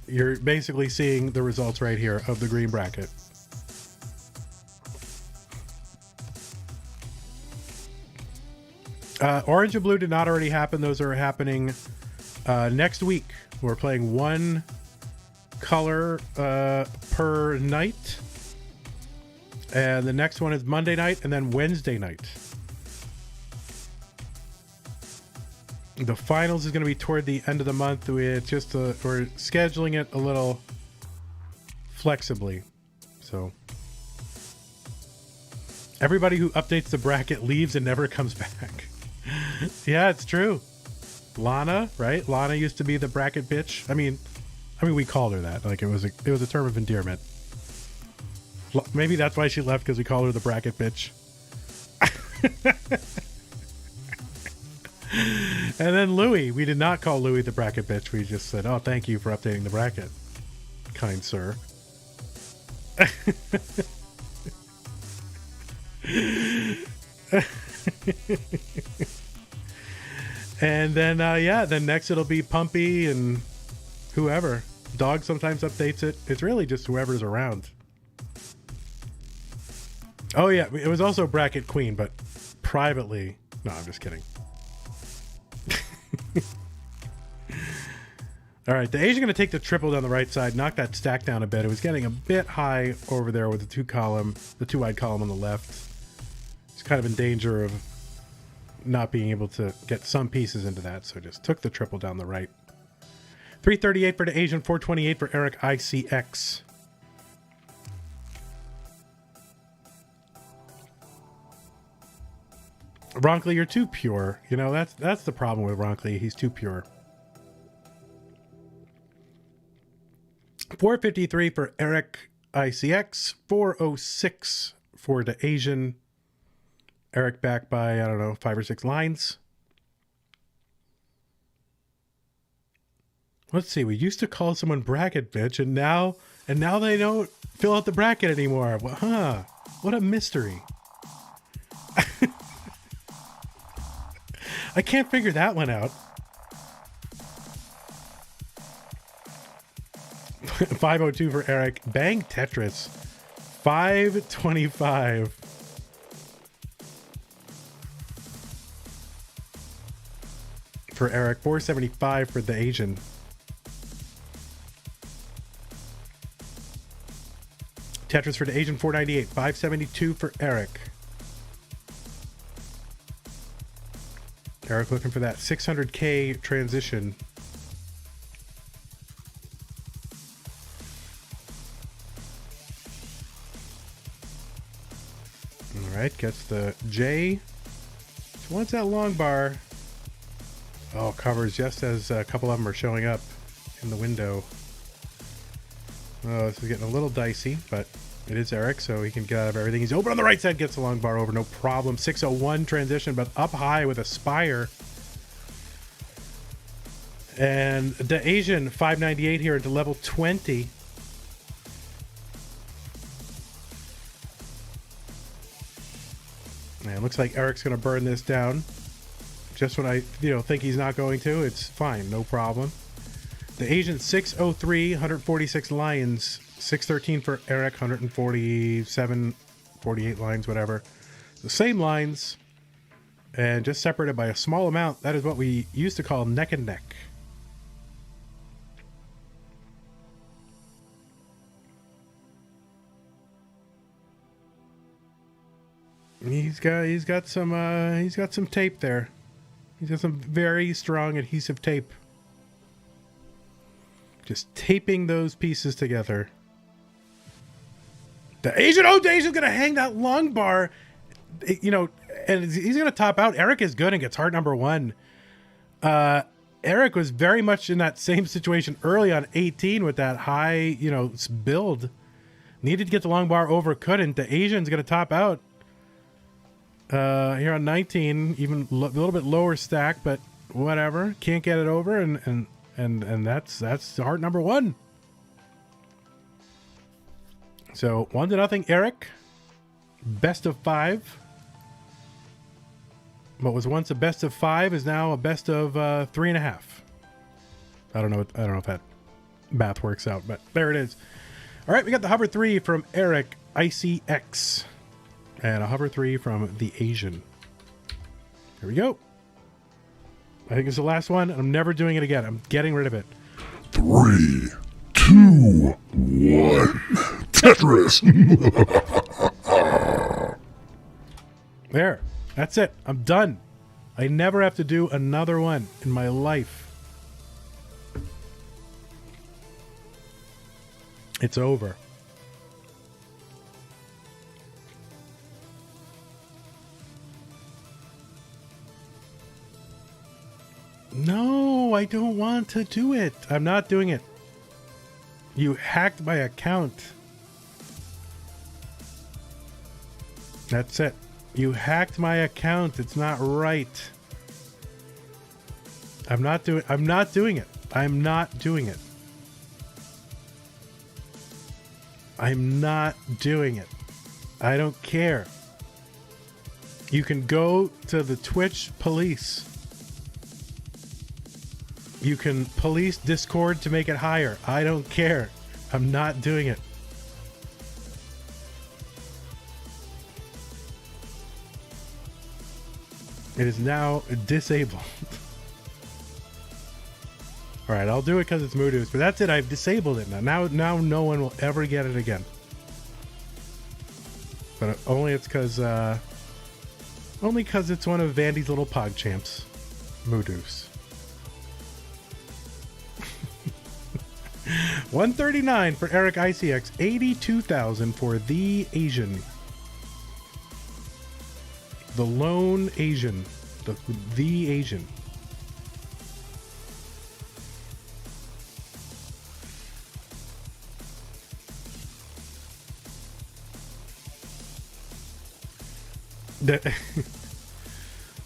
you're basically seeing the results right here of the green bracket. Orange and blue did not already happen. Those are happening next week. We're playing one color per night. And the next one is Monday night and then Wednesday night. The finals is going to be toward the end of the month. We're scheduling it a little flexibly. So everybody who updates the bracket leaves and never comes back. Yeah, it's true. Lana, right? Lana used to be the bracket bitch. I mean, we called her that. Like it was a term of endearment. Maybe that's why she left, because we called her the bracket bitch. And then Louie, we did not call Louie the bracket bitch. We just said, "Oh, thank you for updating the bracket, kind sir." And then then next it'll be Pumpy and whoever. Dog sometimes updates it. It's really just whoever's around. Oh yeah, it was also Bracket Queen, but privately. No, I'm just kidding. All right, the Asian going to take the triple down the right side, knock that stack down a bit. It was getting a bit high over there with the two wide column on the left. It's kind of in danger of not being able to get some pieces into that, so just took the triple down the right. 338 for the Asian, 428 for Eric ICX. Ronkley, you're too pure. You know, that's the problem with Ronkley. He's too pure. 453 for Eric ICX. 406 for the Asian. Eric back by, I don't know, 5 or 6 lines. Let's see. We used to call someone bracket bitch, and now they don't fill out the bracket anymore. Well, huh? What a mystery. I can't figure that one out. 502 for Eric. Bang Tetris. 525. For Eric. 475 for the Asian. Tetris for the Asian. 498. 572 for Eric. Eric looking for that 600K transition. All right, gets the J. So wants that long bar. Oh, covers just as a couple of them are showing up in the window. Oh, this is getting a little dicey, but it is Eric, so he can get out of everything. He's open on the right side, gets a long bar over, no problem. 601 transition, but up high with a spire. And the Asian 598 here into level 20. And it looks like Eric's going to burn this down. Just when I think he's not going to, it's fine, no problem. The Asian 603, 146 lions. 613 for Eric, 147, 48 lines, whatever. The same lines, and just separated by a small amount. That is what we used to call neck and neck. He's got some tape there. He's got some very strong adhesive tape. Just taping those pieces together. The Asian, Asian's going to hang that long bar, and he's going to top out. Eric is good and gets heart number 1. Eric was very much in that same situation early on 18 with that high, build. Needed to get the long bar over, couldn't. The Asian's going to top out here on 19, even a little bit lower stack, but whatever. Can't get it over, and that's heart number 1. So 1-0 Eric. Best of 5. What was once a best of 5 is now a best of 3.5. I don't know if that math works out, but there it is. All right, we got the hover 3 from Eric ICX and a hover 3 from the Asian. Here we go. I think it's the last one. I'm never doing it again. I'm getting rid of it. 3, 2, 1. Tetris! There. That's it. I'm done. I never have to do another one in my life. It's over. No, I don't want to do it. I'm not doing it. You hacked my account. That's it. You hacked my account. It's not right. I'm not doing it. I'm not doing it. I'm not doing it. I'm not doing it. I don't care. You can go to the Twitch police. You can police Discord to make it higher. I don't care. I'm not doing it. It is now disabled. All right, I'll do it because it's Moodoos, but that's it. I've disabled it now. Now no one will ever get it again. But only it's because it's one of Vandy's little pog champs, Moodoos. 139 for Eric ICX, 82,000 for the Asian. The lone Asian. The Asian.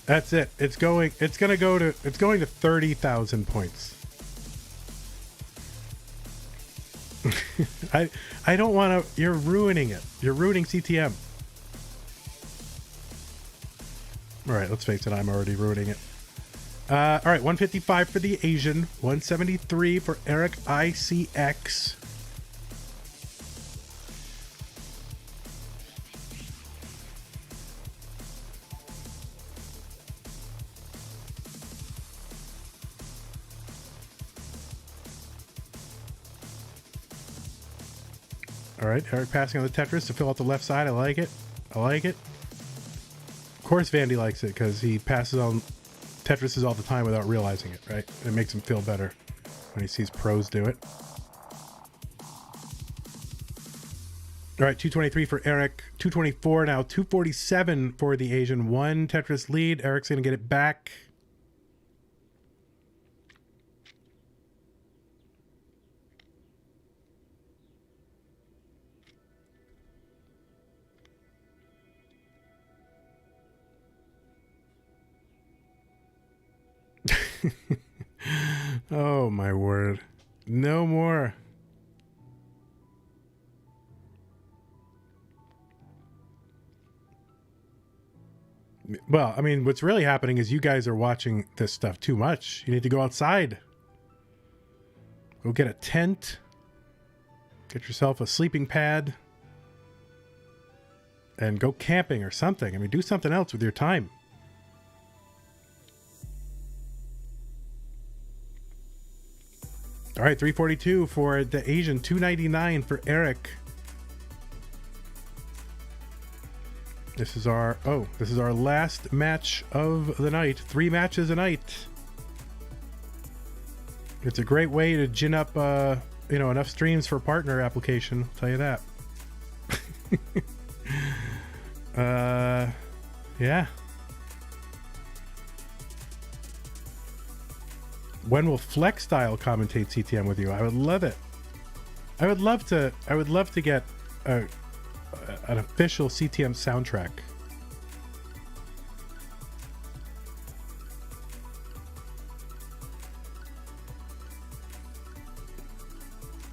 That's it. It's going to 30,000 points. I don't want to. You're ruining it. You're ruining CTM. All right, let's face it. I'm already ruining it. All right, 155 for the Asian, 173 for Eric ICX. All right, Eric passing on the Tetris to fill out the left side. I like it. I like it. Of course Vandy likes it because he passes on Tetrises all the time without realizing it, right? It makes him feel better when he sees pros do it. All right, 223 for Eric. 224 now. 247 for the Asian. One Tetris lead. Eric's going to get it back. Oh my word. No more. Well, I mean, what's really happening is you guys are watching this stuff too much. You need to go outside. Go get a tent. Get yourself a sleeping pad. And go camping or something. I mean, do something else with your time. All right, 342 for the Asian, 299 for Eric. This is our last match of the night. 3 matches a night. It's a great way to gin up, enough streams for partner application. I'll tell you that. Yeah. When will Flex Style commentate CTM with you? I would love it. I would love to get an official CTM soundtrack.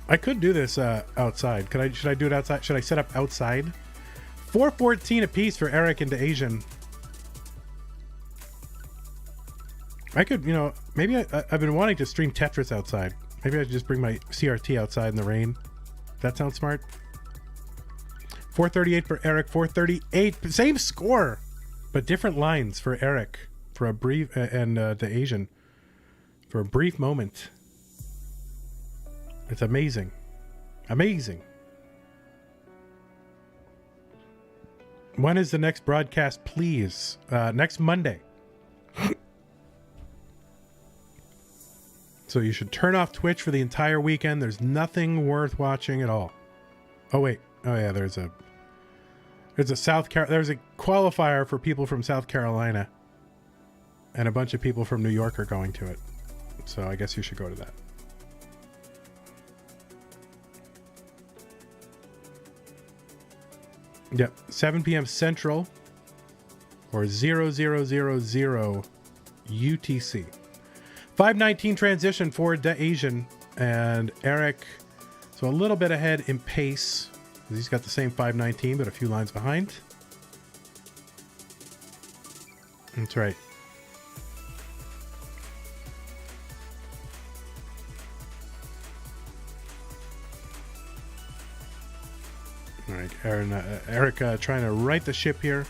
I could do this outside. Should I do it outside? Should I set up outside? 414 apiece for Eric and DaAsiann. I could, maybe I've been wanting to stream Tetris outside. Maybe I should just bring my CRT outside in the rain. That sounds smart. 438 for Eric, 438. Same score, but different lines for Eric for a brief and DaAsiann. for a brief moment. It's amazing. Amazing. When is the next broadcast, please? Next Monday. So you should turn off Twitch for the entire weekend. There's nothing worth watching at all. Oh, wait. Oh, yeah, there's a qualifier for people from South Carolina. And a bunch of people from New York are going to it. So I guess you should go to that. Yep, 7 p.m. Central or 0000 UTC. 5:19 transition for DaAsiann and Eric. So a little bit ahead in pace. He's got the same 5:19, but a few lines behind. That's right. All right, Eric trying to right the ship here.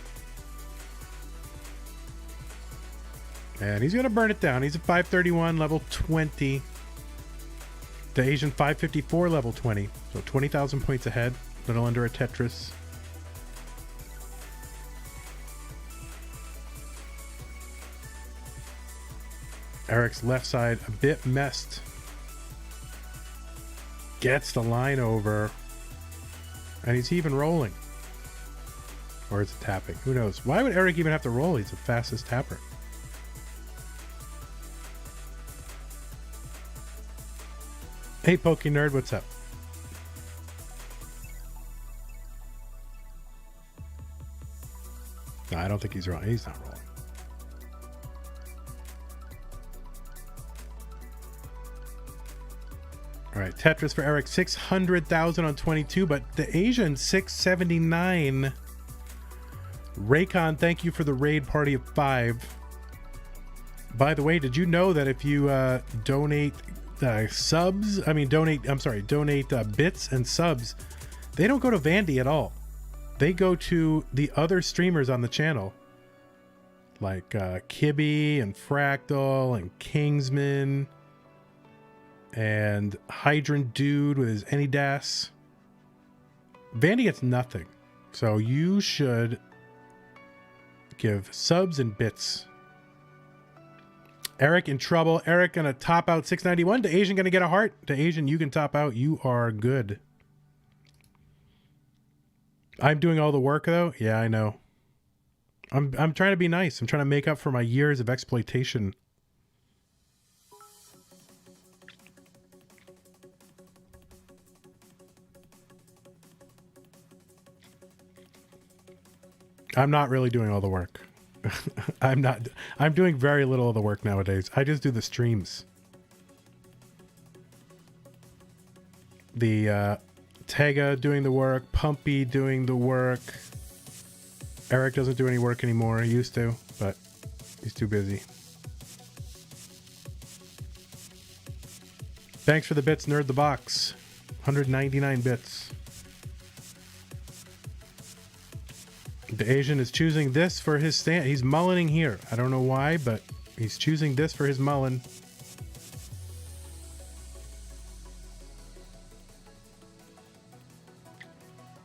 And he's going to burn it down. He's at 531, level 20. DaAsiann 554, level 20. So 20,000 points ahead. A little under a Tetris. Eric's left side a bit messed. Gets the line over. And he's even rolling. Or is it tapping? Who knows? Why would Eric even have to roll? He's the fastest tapper. Hey, Pokey Nerd, what's up? No, I don't think he's rolling. He's not rolling. All right, Tetris for Eric, 600,000 on 22, but DaAsiann 679. Raycon, thank you for the raid party of 5. By the way, did you know that if you donate bits and subs, they don't go to Vandy at all. They go to the other streamers on the channel, like Kibby and Fractal and Kingsman and Hydrant Dude with his AnyDAS. Vandy gets nothing. So you should give subs and bits. Eric in trouble. Eric gonna top out 691. DaAsiann gonna get a heart. DaAsiann, you can top out. You are good. I'm doing all the work though. Yeah, I know. I'm trying to be nice. I'm trying to make up for my years of exploitation. I'm not really doing all the work. I'm doing very little of the work nowadays. I just do the streams. The Tega doing the work, Pumpy doing the work. Eric doesn't do any work anymore. He used to, but he's too busy. Thanks for the bits, Nerd the Box. 199 bits. DaAsiann is choosing this for his stand. He's mullining here. I don't know why, but he's choosing this for his mullen.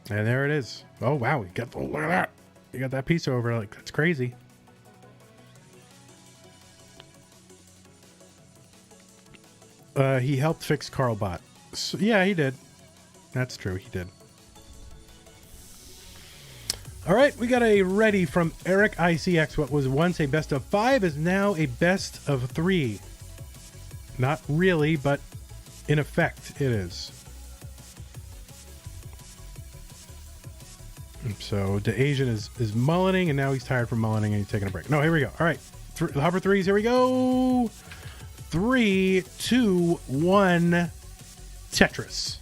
And there it is. Oh, wow. Look at that. You got that piece over. Like, that's crazy. He helped fix Carlbot. So, yeah, he did. That's true. He did. All right, we got a ready from Eric ICX. What was once a best of 5 is now a best of 3. Not really, but in effect, it is. So DaAsiann is mullining, and now he's tired from mullining, and he's taking a break. No, here we go. All right, the hover threes. Here we go. 3, 2, 1. Tetris.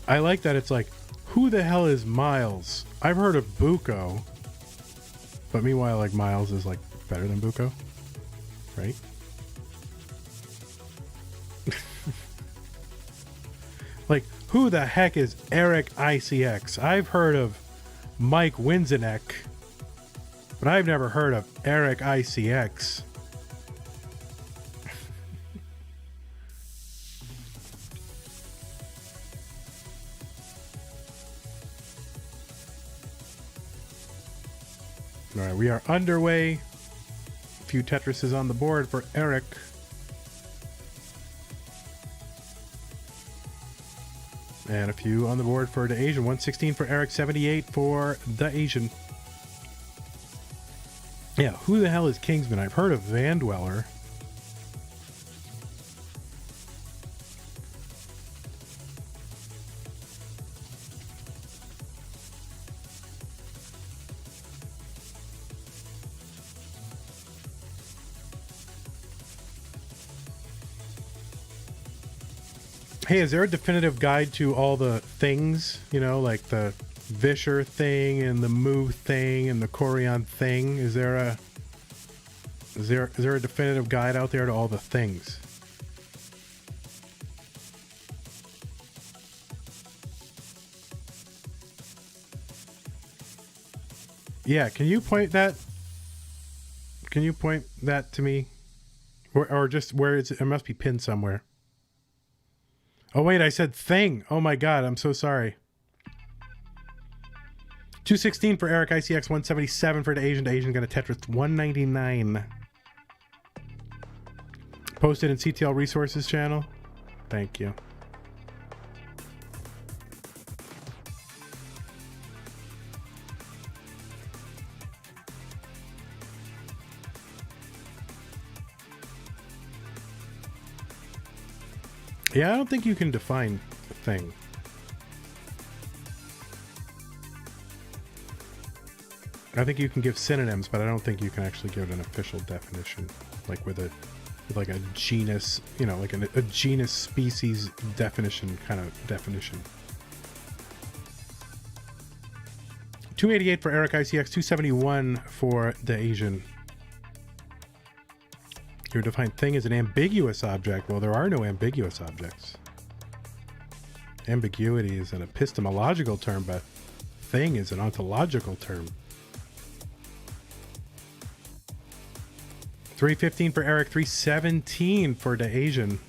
I like that it's like, who the hell is Miles? I've heard of Buko. But meanwhile, like, Miles is, like, better than Buko. Right? Like, who the heck is Eric ICX? I've heard of Mike Winzenek, but I've never heard of Eric ICX. All right, we are underway. A few Tetrises on the board for Eric. And a few on the board for DaAsiann. 116 for Eric, 78 for DaAsiann. Yeah, who the hell is Kingsman? I've heard of vandweller. Hey, is there a definitive guide to all the things, you know, like the Vischer thing and the Moo thing and the Corian thing? Is there a definitive guide out there to all the things? Yeah, can you point that to me? Or just where it must be pinned somewhere. Oh, wait, I said thing. Oh, my God. I'm so sorry. 216 for Eric, ICX 177 for DaAsiann. DaAsiann got a Tetris 199. Posted in CTL Resources channel. Thank you. Yeah, I don't think you can define a thing. I think you can give synonyms, but I don't think you can actually give an official definition, like with like a genus, you know, like a genus species definition kind of definition. 288 for Eric ICX, 271 for DaAsiann. Your defined thing is an ambiguous object. Well, there are no ambiguous objects. Ambiguity is an epistemological term, but thing is an ontological term. 315 for Eric, 317 for DaAsiann.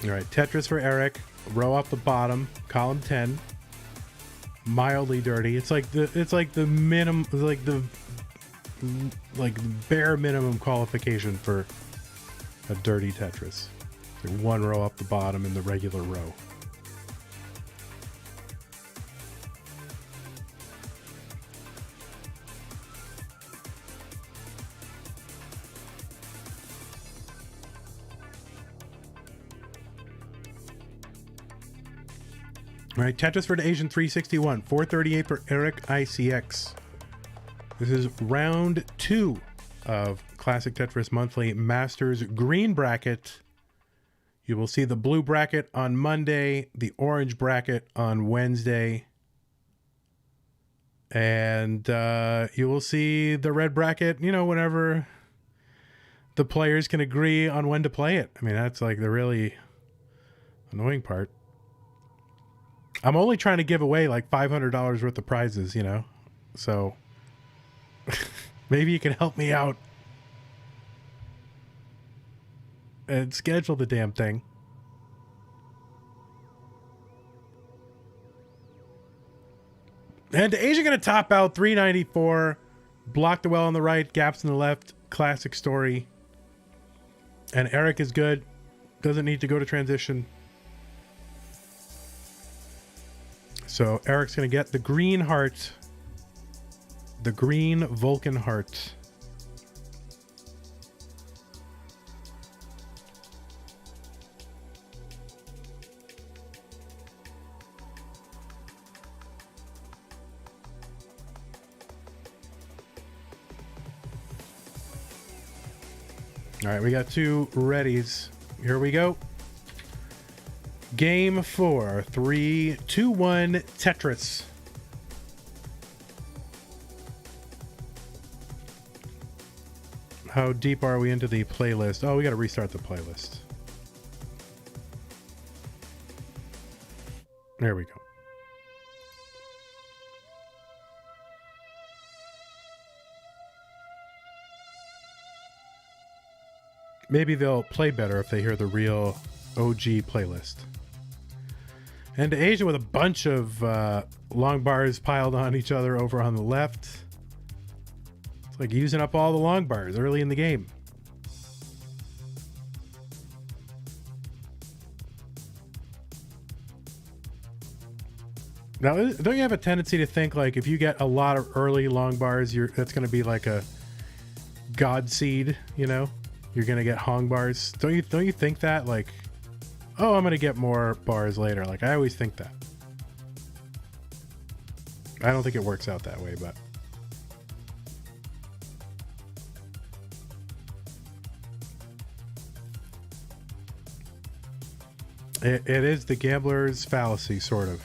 All right, Tetris for Eric. Row off the bottom, column 10. Mildly dirty. It's like the minimum, like the bare minimum qualification for a dirty Tetris. Like one row up the bottom in the regular row. All right, Tetris for DaAsiann 361, 438 for Eric ICX. This is round 2 of Classic Tetris Monthly Masters Green Bracket. You will see the blue bracket on Monday, the orange bracket on Wednesday, and you will see the red bracket, you know, whenever the players can agree on when to play it. I mean, that's like the really annoying part. I'm only trying to give away like $500 worth of prizes, you know, so maybe you can help me out and schedule the damn thing. And DaAsiann going to top out 394, block the well on the right, gaps in the left, classic story. And Eric is good, doesn't need to go to transition. So Eric's going to get the green heart, the green Vulcan heart. All right, we got 2 readies. Here we go. Game 4. 3, 2, 1, Tetris. How deep are we into the playlist? Oh, we got to restart the playlist. There we go. Maybe they'll play better if they hear the real OG playlist. And DaAsiann with a bunch of long bars piled on each other over on the left. It's like using up all the long bars early in the game. Now, don't you have a tendency to think like if you get a lot of early long bars, that's going to be like a god seed, you know? You're going to get hong bars. Don't you think that? Like, oh, I'm going to get more bars later. Like, I always think that. I don't think it works out that way, but... It is the gambler's fallacy, sort of.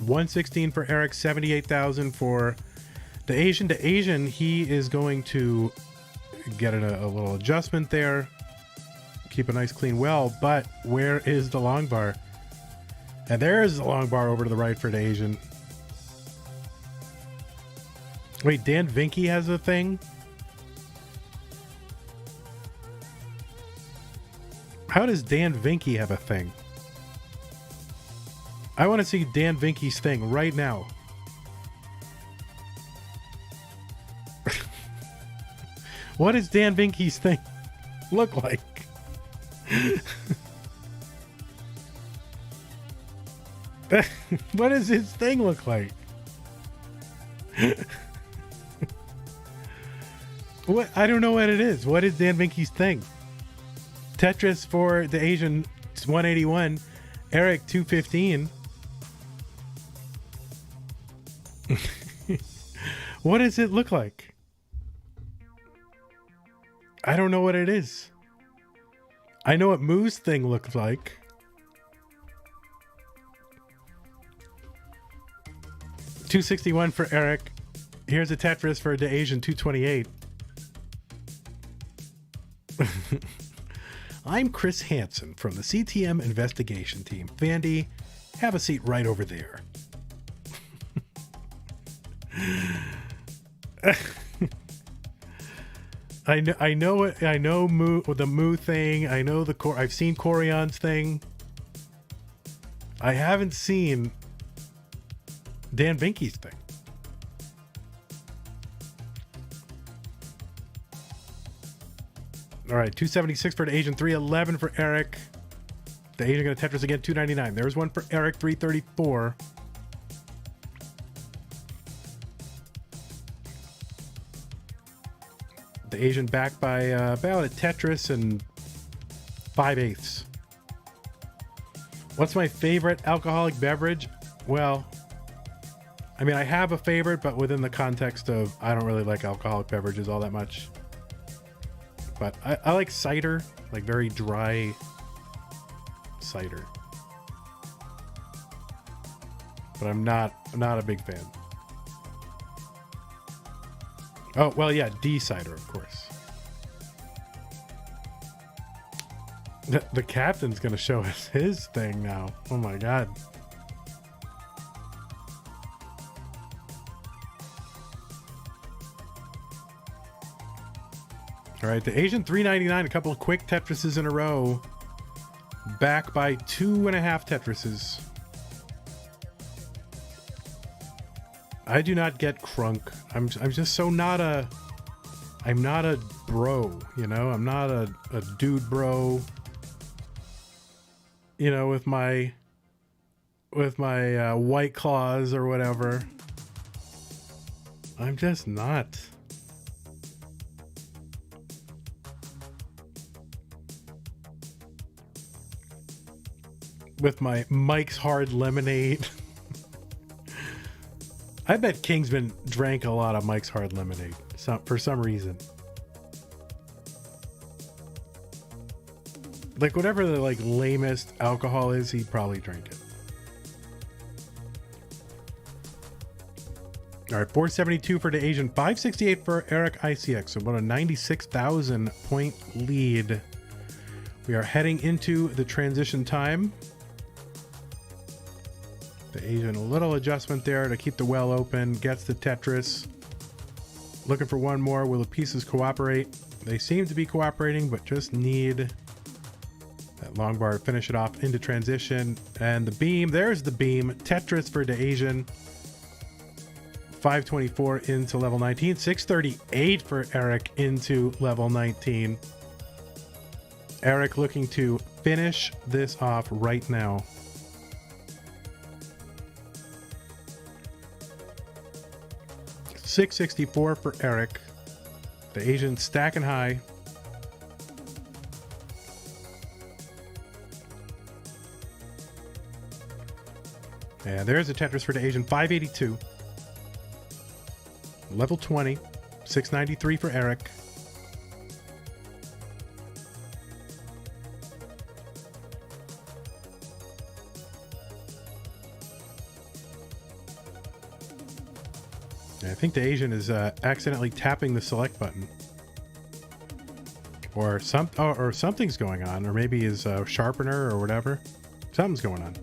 $116 for Eric, 78,000 for DaAsiann. DaAsiann, he is going to get a little adjustment there, keep a nice clean well, but where is the long bar? And there's the long bar over to the right for DaAsiann. Wait, Dan Vinky has a thing? How does Dan Vinky have a thing? I want to see Dan Vinky's thing right now. What does Dan Vinky's thing look like? What does his thing look like? What? I don't know what it is. What is Dan Vinky's thing? Tetris for DaAsiann 181, Eric 215. What does it look like? I don't know what it is. I know what Moo's thing looks like. $261 for Eric. Here's a Tetris for DaAsiann 228. I'm Chris Hansen from the CTM investigation team. Vandy, have a seat right over there. I know the Moo thing. I know I've seen Corion's thing. I haven't seen Dan Vinky's thing. All right, 276 for DaAsiann, 311 for Eric. DaAsiann going to Tetris again, 299. There's one for Eric, 334. DaAsiann back by about a Tetris and 5/8. What's my favorite alcoholic beverage? Well, I mean, I have a favorite, but within the context of I don't really like alcoholic beverages all that much. But I like cider, like very dry cider. But I'm not a big fan. Oh, well, yeah, D cider, of course. The captain's going to show us his thing now. Oh, my God. All right, DaAsiann 399, a couple of quick Tetrises in a row. Back by 2.5 Tetrises. I do not get crunk. I'm just so I'm not a bro, you know? I'm not a dude bro. You know, with my White Claws or whatever. I'm just not. With my Mike's Hard Lemonade. I bet Kingsman drank a lot of Mike's Hard Lemonade for some reason. Like whatever the like lamest alcohol is, he probably drank it. All right, 472 for DaAsiann, 568 for Eric ICX. So about a 96,000 point lead. We are heading into the transition time. DaAsiann, a little adjustment there to keep the well open. Gets the Tetris. Looking for one more. Will the pieces cooperate? They seem to be cooperating, but just need that long bar to finish it off into transition. And the beam, there's the beam. Tetris for DaAsiann. 524 into level 19. 638 for Eric into level 19. Eric looking to finish this off right now. $664 for Eric. DaAsiann stacking high. And there's a Tetris for DaAsiann, 582. Level 20, 693 for Eric. I think DaAsiann is accidentally tapping the select button, or something's going on, or maybe his sharpener or whatever. Something's going on,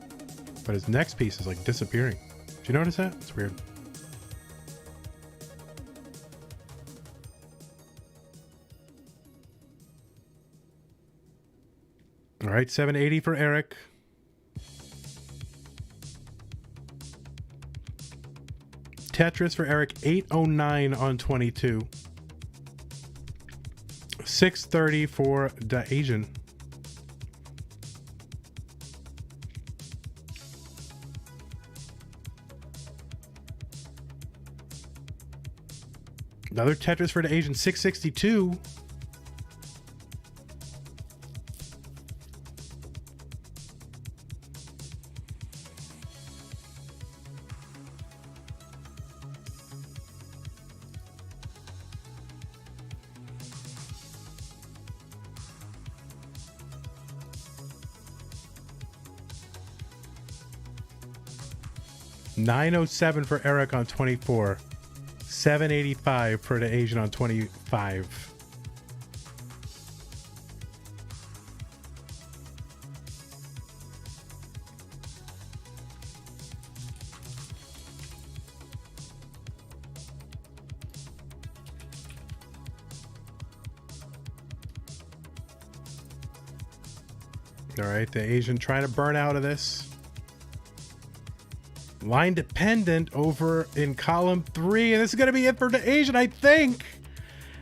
but his next piece is like disappearing. Did you notice that? It's weird. All right, 780 for Eric. Tetris for Eric, 809 on 22. 630 for DaAsiann. Another Tetris for DaAsiann, 662. $907 for Eric on 24. $785 for DaAsiann on 25. All right, DaAsiann trying to burn out of this. Line dependent over in column 3, and this is going to be it for DaAsiann, I think.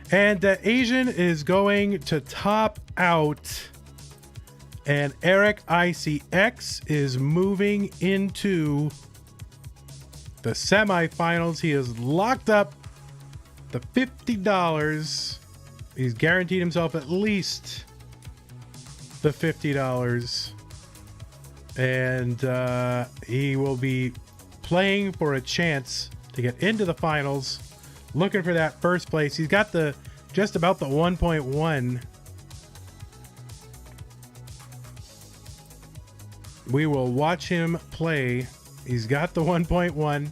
And DaAsiann is going to top out, and Eric ICX is moving into the semifinals. He has locked up the $50. He's guaranteed himself at least the $50, and he will be playing for a chance to get into the finals, looking for that first place. He's got the just about the 1.1. We will watch him play. He's got the 1.1.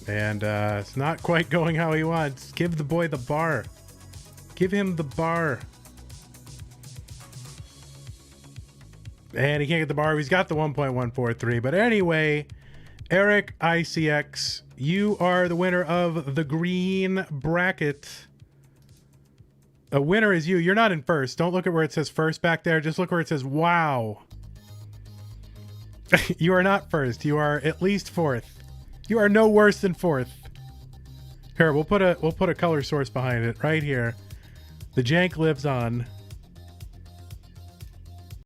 And it's not quite going how he wants. Give the boy the bar. Give him the bar. And he can't get the bar. He's got the 1.143. But anyway, Eric ICX, you are the winner of the green bracket. A winner is you. You're not in first. Don't look at where it says first back there. Just look where it says wow. You are not first. You are at least fourth. You are no worse than fourth. Here, we'll put a color source behind it right here. The jank lives on.